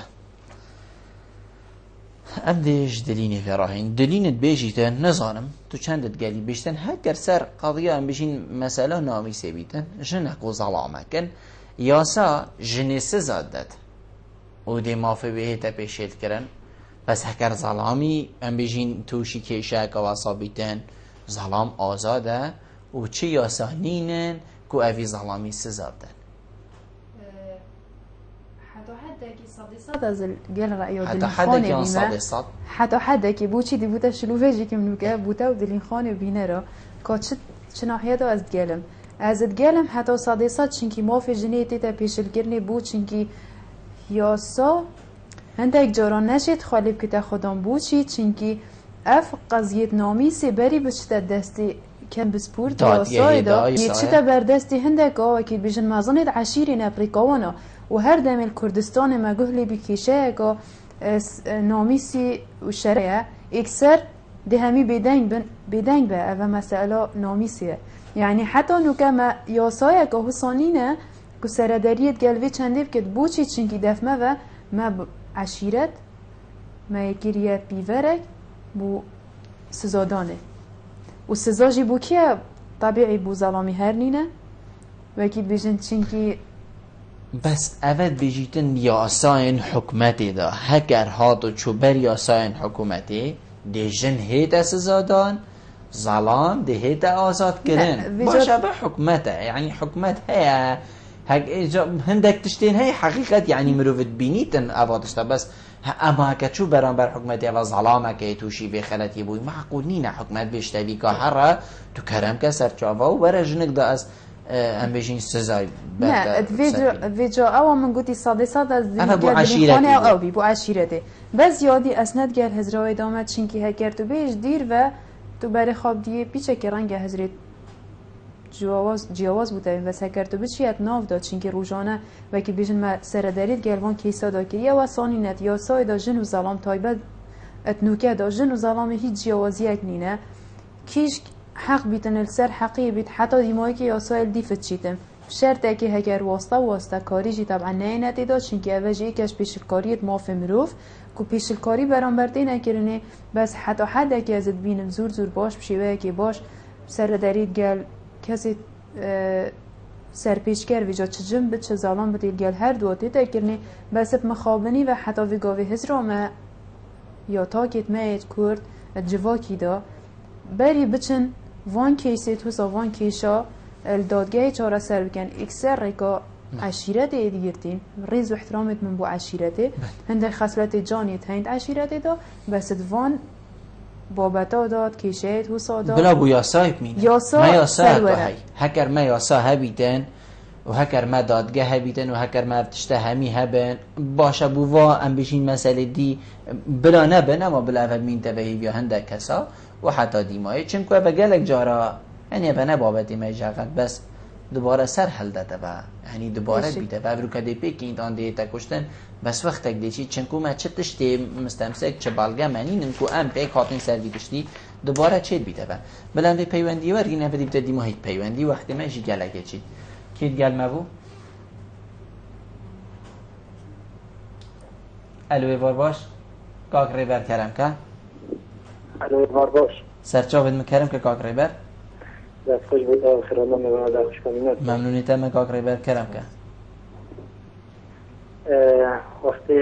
ام دیش دلینی فراهین دلینت بیجیتن نزانم تو چندت گلی بیشتن هکر سر قضیه ام بیشین مسئله نامی سیبیتن جنک و ظلامه کن یاسا جنسه زادت و دی مافه بهه تا پیشید کرن بس هکر ظلامی ام بیشین توشی کشک و اصابیتن ظلام آزاده و چه یاسا نینن که اوی ظلامی سزادن از الجل رأيه حتى دلين حدا خانه كان بيما صادق صاد حتى حدا كي بوشي دي بوتا شلوفيجي كي منوكا بوتا ودلين خانه بينا را كاتشت شناحياته از الجلم از الجلم حتى صادقات چنكي ما في جنيتي تا پیش الگرني بو چنكي ياسا هندك جاران نشد خالب كتا خدام بوشي چنكي اف قضية نامي سي بري بچتا دستي كان بسپورت ياسا دا يچتا بردستي هندك آوكي بيجن مازنت عشيري نابريكاوانا و هر دم الكردستان ما قهلي بكيشة كا ناميسي وشرعه اكثر ده همي بدنگ به او مسئله ناميسيه يعني حتى نو كما ياسايا كا حسانينه كو سرداريت قلبي چنده بكت بوچي چنكي دفمه و ما عشيرت ما يكيريه بيورك بو سزادانه و سزاجي بو كيه طبيعي بو ظلامي هرنينه وكي بيجن چنكي بس اول بجیتن یاساین حکمتی دا هگر هاتو چوبر یاساین حکومتی دی جن هیت سزادان ظلام دی هیت آزاد کرن باشه به حکمته يعني حکمت هيا هندك تشتين هي حقيقة يعني مروفت بينيتن افاتشتا بس اما كتشو برانبر حكمتي اول ظلامه كي توشي في خلتي بوي معقول نينا حكمت بيشتبي كهرة تو كرم كسر چاوا و برجنك دا از ام بيجين سزاي لا فيديو او من قلتي صادصات از بو عشيرتي او بو عشيرتي بس يادي اسند قال هزراوي دامت چنكي هكر تو بيش دير و تو بري خواب دي بيچه كرنگ هزريت جواز بوده و سکر تو بچیت ناف داد چنکه روزانه و که بیشن ما سردارید گلوان کیسا دا که یه و سانی نت یا سای دا جن و ظلام تایبت اتنوکه دا جن و ظلام هیچ جوازی اکنینه کیش حق بیتن السر حقی بیت حتی دیمایی که یا سای دیفت چیتن شرطه که هگر واسطه کاری جی طبعا نه نتی دا چنکه اوجه کش پیشلکاریت ماف مروف که پیشلکاری برانبرده نکرنه بس حتی حد که ازت بینم زور باش بشیوه که باش سردارید گل کسی سرپیشگر ویجا چه جنب چه زالان بدیل گل هر دوتی تکرنی بس مخابنی و حتی ویگاوی هزرا ما یا تاکت ما کرد جواکی دا بری بچن وان کیسی توسا وان کیشا الدادگاه چاره سر بکن اکسر ریکا عشیرت ایدگیرتین ریز و احترامت من بو عشیرته هنده خصلت جانیت هند عشیرته دا بس وان بابتا داد کشید حسا داد بلا بو یاسا مين یاسا ما یاسا بهی هکر ما یاسا هبیتن و هکر ما دادگه هبیتن و هکر ما ارتشته همی هبن باشه بو وا ام بشین مسئله دی بلا نبن اما بلا اول مين تبهی بیا هنده کسا و حتی دیمایی چنکو بگلک جارا یعنی بنا بابتی ما جاقت بس دوباره سر هل داده با یعنی دوباره باشی. بیده و برو کدی پی که این تان دیتا کشتن بس وقت تک دیچی چنکو ما چه تشتی مستمسک چه بالگه منی نمکو ام پی کاتین سر بیدشتی دوباره چه بیده با بلند پیوندی و رینه بدی بده دیمه هیچ پیوندی وقتی ما جی گلگه چی کیت گل مبو الوی وار باش کاک ریبر کرم که الو بار باش سرچاوید مکرم که کاک ریبر دست خوش بود آخر الله میباید در خوش کنیم ممنونیتم کاک ریبر کرم که وقتی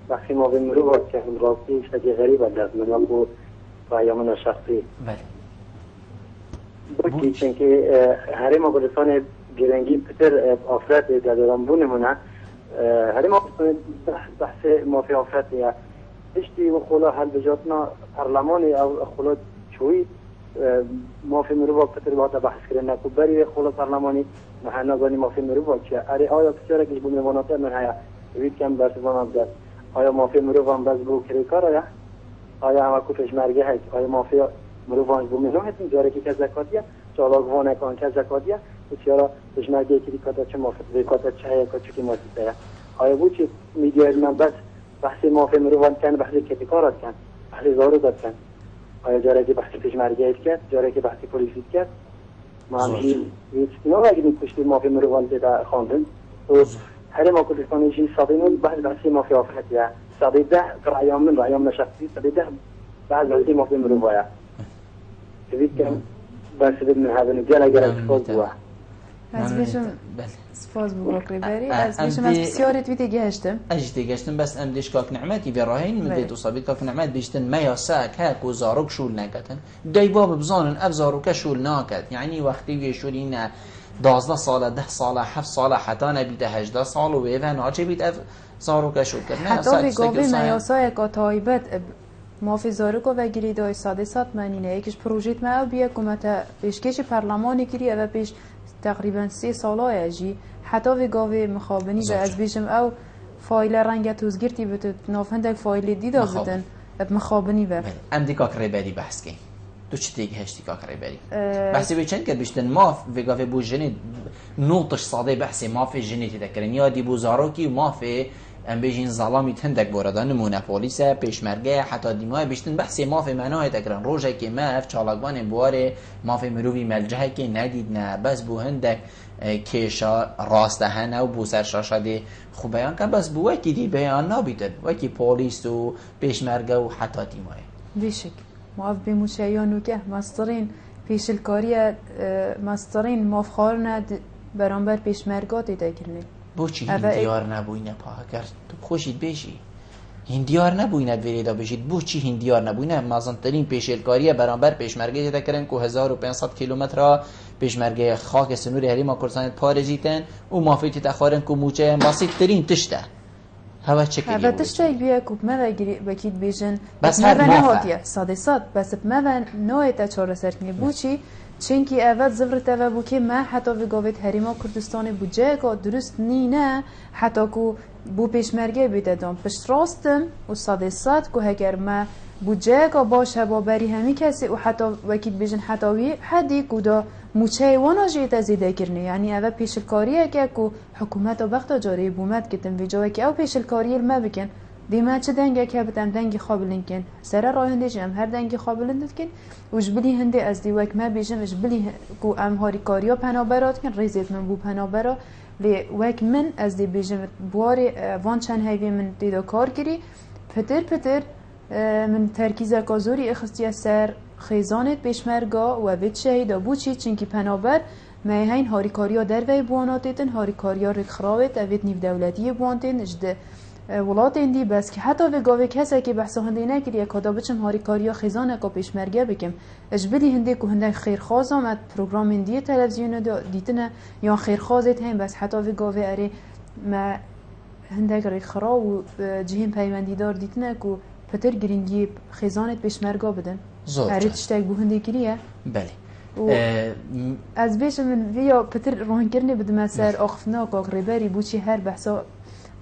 بخشی ما بمرو باید که هم راستی شدی غریب دست من با رایمان شخصی بله بودی چون که هر ما بلستان گرنگی پتر آفرت در دارم بونمونه هر ما بحث مافی آفرت یا اشتی و خلا حل بجاتنا پرلمانی او خلا چوی مافی مروبا پتر باید بحث کرن نکو بری خلا پرلمانی محنا گانی مافی مروبا چه اری آیا پسیاره که بونه مناطق من هیا وید کم برسوان هم دست آیا مافی مروبا هم بز بو کری کاره آیا همه کفش مرگه هست آیا مافی مروبا هم بو منو هستیم جاره که زکاتیه چالاک وانه کان که زکاتیه بسیارا پشمرگه کری کاتا چه مافی زکاتا چه هیا که چکی ماتی داره آیا بود چه میدیار من بس بحث مافی مروان کن بحث کتی کارات کن بحث زارو داد کن آیا جاره که بحث پشمرگه ایت کرد جاره که بحث پولیسیت کرد ما همچی اینا رو اگه پشتی مافی مروان دیده خواندن تو هر ما کلستانیشی صدینون بحث مافی آفرتیه صدیده رعیام من رعیام نشخصی صدیده بعض بحثی مافی مروانه توید کن بحث بدن هذا جاره گره سفاز بوه از بیشم سپاس بو کاک ریبری از بیشم از بسیاری تویتی گشتم اجتی گشتن بس ام دیش کاک نعمتی به راهین مدت و صابیت کاک نعمت بیشتن ما یا ساک هک و زاروک شول نکتن دای باب بزانن اف زاروک شول ناکت یعنی وقتی وی شولین 12 ساله 10 ساله 7 ساله حتی نبیده 18 سال و ایوه ناچه بید اف زاروک شول کرد حتی بی گاوی میاسای که تایبت مافی زاروک و گیری دای ساده سات منینه یکیش پروژیت ما بیه کمتا پیشکش پارلمانی کری او پیش تقریبا 3 ساله اجی حتی وی گاوی مخابنی و از بیشم او فایل رنگ توزگیرتی بتو نافندک فایل دیدا بتن مخابنی و ام دی کاک ریبری بحث کی تو چی دیگه هشتی کاک ریبری بحثی به چند کرد بیشتن ماف وی گاوی بو جنید نوتش ساده بحثی مافی جنیتی تکرن یا دی بو زاروکی مافی ام بیشین ظلامی تندک بوردان نمونه پولیسه پیشمرگه حتی دیمای بیشتن بحثی مافی مناه تکرن روزه که ماف چالاگوان بواره مافی مروی ملجه که ندید نه بس بو هندک کشا راسته هنه و بو سرشاشده خوب بیان که بس بو وکی دی بیان نابیدن وکی پولیس و پیشمرگه و حتی دیمای بیشک معاف بموشیانو که مسترین پیشلکاری مسترین مافخارن برانبر پیشمرگاتی تکرنه بو چی هندیار نبوینه پاکر تو خوشید بیشی هندیار نبوینه وریدا بشید بو چی هندیار نبوینه مازنترین پیشلکاری برانبر پیشمرگه تکرن که 1500 کیلومتر پیشمرگه خاک سنوری هریما کردستان پارزیتن و مافیتی تخارن که موچه بسیط ترین تشته هوا چکری هوا تشته بیه کوب ما بکید بیشن بس ما هر نهادیه ساده ساد بس ما نوعی تا چهار سرکنی بوچی چونکی اول زفرت اول بو که ما حتی بگوید هریما کردستان بوجه که درست نینه حتی که بو پیشمرگه بیده دام پشت راستم و ساده ساد که اگر ما بوجه که باشه با بری همی کسی و حتی وکید بیشن حتاوی حدی که دا موچه وانا جیت زیده کرنه یعنی اول پیشلکاریه که حکومت و وقت جاری بومد که تن ویجاوه که او پیشلکاری ما بکن دیما چه دنگه که بتم دنگی خابلین کن سر راه هندی جم هر دنگی خابلین کن وش بلی هندی از دیوک ما بیشم وش بلی کو ام هاری کاریا پنابرات کن ریزت من بو پنابرا لی وک من از دی بیشم بواری وان چند هیوی من دیدا کار کری پتر من ترکیز کازوری اخستی سر خیزانت پیشمرگا و وید شهیدا بوچی چنکی پنابر ماهین هاری کاریا در وی بواناتیتن هاری کاریا رکخراوت اوید نیو دولتی بوانتین اجده ولات اندی بس که حتی به گاوی کسی که بحث هندی نکردی یک کدا بچم هاری کاریا خیزانه که پیشمرگه بکم اجبلی هندی که هندی خیرخوازم ات پروگرام هندی تلویزیون دیتنه یا خیرخوازت هم بس حتی به گاوی اری ما هندی رکخرا و جهیم پیوندی دار دیتنه که پتر گرینگی خیزانت پیشمرگه بدن اری تشتاق بو هندی کریه بله از بیش من ویا پتر روان کرنی بدم سر آخفنا که ریبری بوچی هر بحثا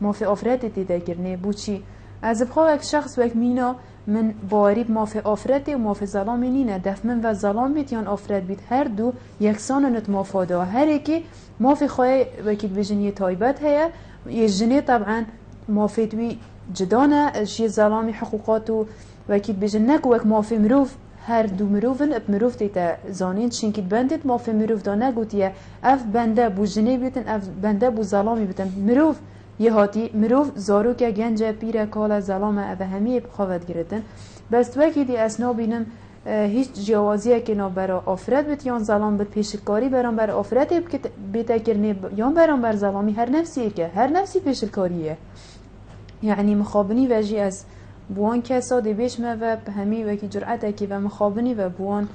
ما في افراد تداكرني بوشي از بخوا یک شخص وک مینا من باوری مافی آفرتی و مافی ظلامی نینه دف من و ظلام بیت یان آفرت بیت هر دو یکسان نت مافاده هر یکی مافی خواهی وکید بجن یه تایبت هیا یه جنه طبعا مافی دوی جدانه شی ظلامی حقوقات و وکید بجن نکو وک مافی مروف هر دو مروفن اب مروف دیتا زانین چینکید بندید مافی مروف دا نگوتیه اف بنده بو جنه بیتن اف بنده بو ظلامی بیتن مروف یه هاتی مروف زارو که گنجه پیره کالا ظلامه او همیه بخواد گردن بس وکی دی اسنا بینم هیچ جوازیه که نابرا آفرت بیت یان ظلام بیت پیشکاری برام بر آفرت بیت کرنه یان برام بر ظلامی هر نفسیه که هر نفسی پیشکاریه یعنی مخابنی وجی از بوان کسا دی بیش ما و همی وکی جرأت کی و مخابنی و بوان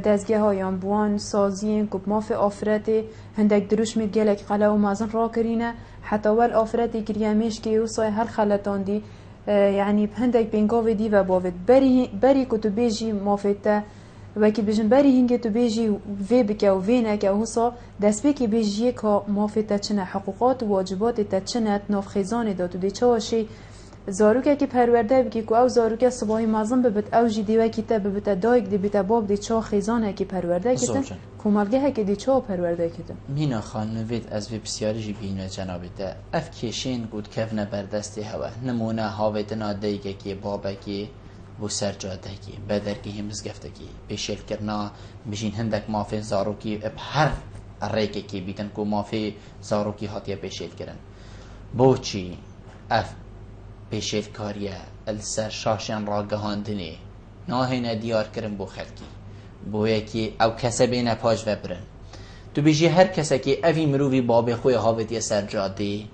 دزگه هایان بوان سازین کب ماف آفرت هندک دروش می گلک قلا و مازن را کرینه حتی ول آفرتی کریامیش که وصای هر خلطان دی یعنی هندک بینگاوی دی و باوید بری که تو بیجی مافتا وکی بیجن بری هنگی تو بیجی وی بکه و وی نکه و حسا دست بی که بیجی که مافتا چنه حقوقات و واجبات تا چنه ناف خیزان داد و دی چه واشی زاروکه که پرورده بکی که او زاروکه صباحی مازن ببت او جی دیوه که تا ببت دایک دی بیتا باب دی چه خیزانه که پرورده کتن کمالگه که دی چه پرورده کتن مینا خان نوید از وی بسیاری جی بینه جنابی ده اف کشین گود کفنه بردستی هوا نمونه هاویدنا دیگه که بابه که بو سرجاده که بدر که همز گفته که بیشل کرنا بشین هندک مافی زاروکی اب هر ریکه که بیتن که مافی زاروکی هاتیه بیشل کرن بو چی اف پیشل کاریه السر شاشن را گهاندنی ناهینه دیار کرن بو خلکی بو یکی او کسه بینه پاش وبرن تو بیجی هر کسه که اوی مرووی باب خوی هاویدی سرجاده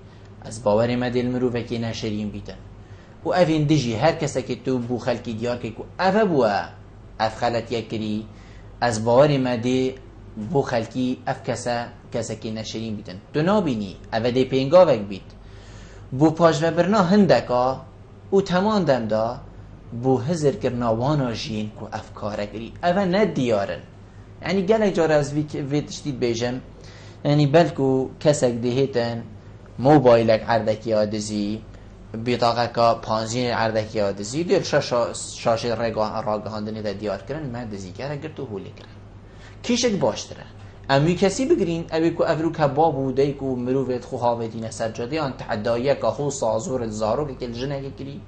از باور مدل مرووه که نشرین بیتن و اوین دیجی هر کسه که تو بو خلکی دیار که اوه بوه اف خلط یکری از باور مدل بو خلکی اف کسه که نشرین بیتن تو نابینی اوه دی پینگاوک بیت بو پاش وبرنا هندکا او تمان دم دا بو هزر کرنا وانا جین کو افکاره کری اوه نه دیارن یعنی گلک جار از وی تشتید بیجم یعنی بلکو کسک دیهیتن موبایلک عردکی آدزی بیطاقه که پانزین عردکی آدزی دیر شاشه راگهاندنی دا دیار کرن من دزی کرن اگر تو هولی کرن کیشک باشتره امی کسی بگرین اوی کو افرو که بابو دی کو مروفت خواه دینه سرجاده آن تعدایه که خو سازور زارو که الجنه که کری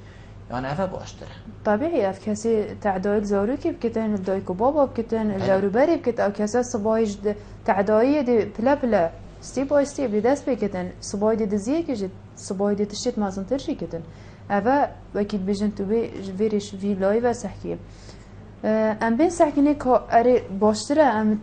یعنی افا باشتره طبیعی اف کسی تعدایل زارو که بکتن دایکو بابا بکتن زارو بری بکت او کسی صبایش تعدایه دی پلا پلا ستیب بای ستیب دی دست بکتن صبای دی دزیه که صبای دی تشتید مازن ترشی کتن افا وکید بجن تو ویرش وی لای و سحکیه ام بین سحکینه که اره باشتره ام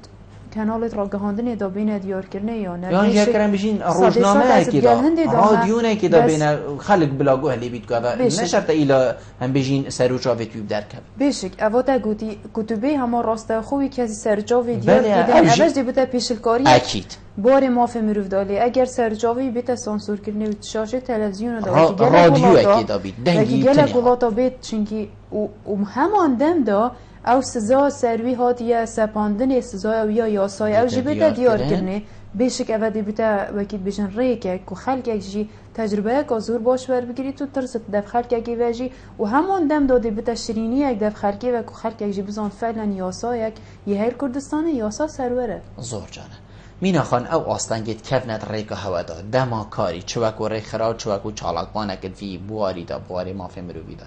کانالت را گهاندنی دا بین دیار کرنه یا نه یعنی یک کرم بشین روزنامه کی دا رادیونه کی دا بین خلق بلاگو هلی بیت که نشرت ایلا هم بشین سروچاوی توی درکب بیشک اواتا گوتی کتبه همه راسته خوبی کسی سرچاوی دیار کردن اوش دی بوده پیشلکاری اکید بار مافه مروف دالی اگر سرچاوی بیت سانسور کرنه و شاشه تلویزیون دا رادیو اکی دا بیت دنگی گله گلاتا بیت چونکی و همان دم دا او سزا سروی هاتیه سپاندن سزا او یا یاسای او جی بیتا دیار کرنه بیشک او دی بیتا وکید بجن ریکه که خلق یک جی تجربه که زور باش بر بگیری تو ترست دف خلق یکی وجی و همان دم داده بیتا شیرینی یک دف خلقی و که خلق یک جی بزان فعلا یاسا یک یه هیر کردستانه یاسا سروره زور جانه مینا خان او آستنگید کفنت ریکه هوا دا دما کاری چوکو ریخرا چوکو چالاکبانه کد وی بواری دا بواری مافی مروی دا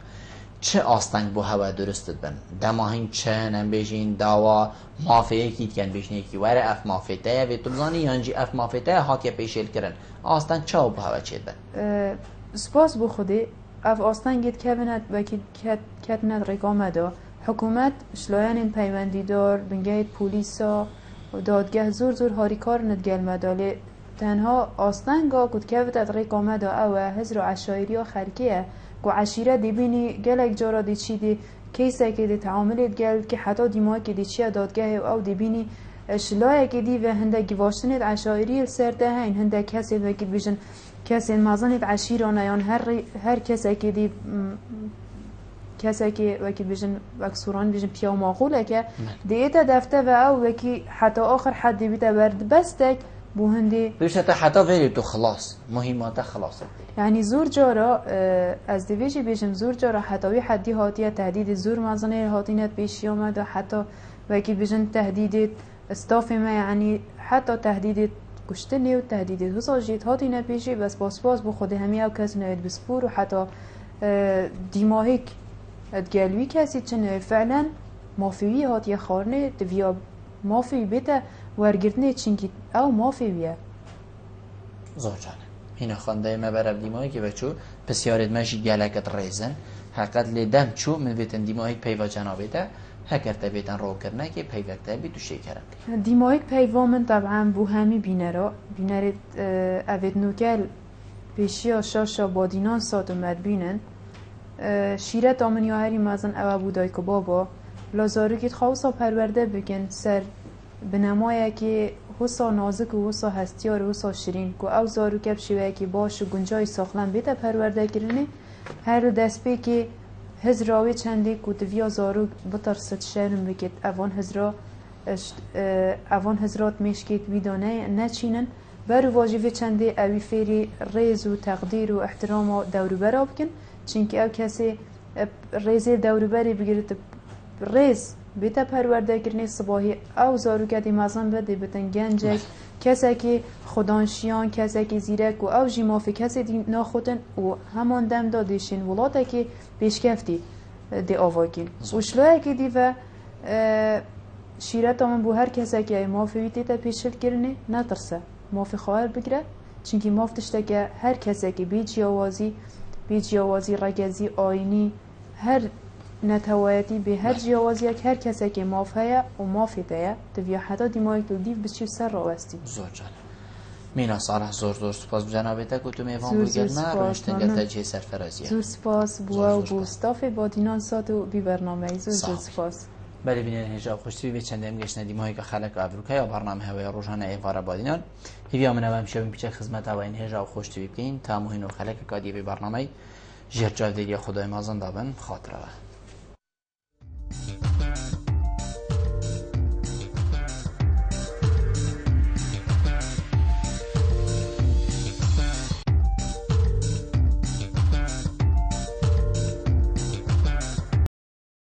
چه آستنگ بو هوا درستت بن دماهین چه نمیجین داوا مافیه کیت کن بیشنی کی وره اف مافیته و تو بزانی یانجی اف مافیته هاتیه پیشل کرن آستنگ چه بو هوا چید بن سپاس بو خودی اف آستنگید کفنت و کتنت رقامه دا حکومت شلایان این پیوندی دار بنگهید پولیسا و دادگاه زور هاریکار ندگل مداله تنها آستنگا کد کفتت رقامه دا او هزر و عشایری و خرکیه و عشیره دیبینی گلک جارا دی چی دی کیسه که دی تعاملت گل که حتی دیماه که دی چیه دادگاه او دیبینی شلایه که دی و هنده گواشتنت عشایری سرده هین هنده کسی و که بیشن کسی مازنت عشیرانه یان هر کسی که دی کسی که وکی بیشن وکسوران بیشن پیام آقوله که دیتا دفته و او وکی حتی آخر حد بیتا برد بستک بو هندی بيش حتى فيري تو خلاص مهمات خلاص يعني زور جارا از دویجی بیشم زور جارا حتاوی حدی هاتیه تهدید زور مازنه هاتینت پیشی آمده حتی وکی بیشن تهدید استاف ما يعني حتی تهدید کشتنی و تهدید حساجیت هاتینت پیشی بس باس بو خود همی او کس نوید بسپور و حتی دیماهیک ادگلوی کسی چنه فعلا مافیوی هاتیه خارنه دویا مافی بیتا ورگردنه چینکی او مافیویه زوجانه هنا خانده ما برب دیمایی که بچو بسیارت ماشی گلکت ریزن حقیقت لیدم چو من بیتن دیمایی پیوا جنابه ده هکرته بیتن رو کرنه که پیوکته بی تو شکرم دیمایی پیوا من طبعا بو همی بینره بینره اوید نوکل پیشیا شاشا بادینان سات اومد بینن شیرت آمنی هری مازن او بودای که بابا لازارو خواسا پرورده بکن سر بنمایه که حسا نازک و حسا هستیار و حسا شیرین که او زارو کب شوه که باش و گنجای ساخلن بیتا پرورده کرنه هر دست بی که هزراوی چنده که دویا زارو بطرست شرم بکت اوان هزرات میشکیت ویدانه نچینن برو واجبه چنده اوی فیری ریز و تقدیر و احترام و دوروبر بکن چونکه او کسی ریزی دوروبری بگیرد ریز بیتا پرورده کرنی صباحی او زارو کدی مازن بده بتن گنجک کسی که خدانشیان کسی که زیرک و او جیمافی کسی دی ناخودن و همان دم دادشین ولاده که پیشکفتی دی آواگین و شلوه که دی و شیرت آمن بو هر کسی که مافی ویتی تا پیشل کرنی نترسه مافی خواهر بگره چونکه ماف تشته که هر کسی که بی جیاوازی رگزی آینی هر نتوایتی به هر جیاوازی هر کسی که ماف هیا و مافی دیا دویا حتی دیمایی که دیو بچی سر را وستی زور جانه مینا صالح زور سپاس بجنابه تا که تو میوان بگرمه روشتن گل تجهی سرفرازیه زور سپاس بوا و بوستاف با دینان سات و بی برنامه زور سپاس بله بینید هجاب خوشتی به چند امگشت ندیمایی که خلق افریقا یا برنامه هوای روزانه ایوارا بادینان هیویا من هم شبیم پیچه خدمت هوای هجاب خوشتی بکنین تا مهین و خلق کادی به برنامه جرجال دیگه خدای مازن دابن خاطره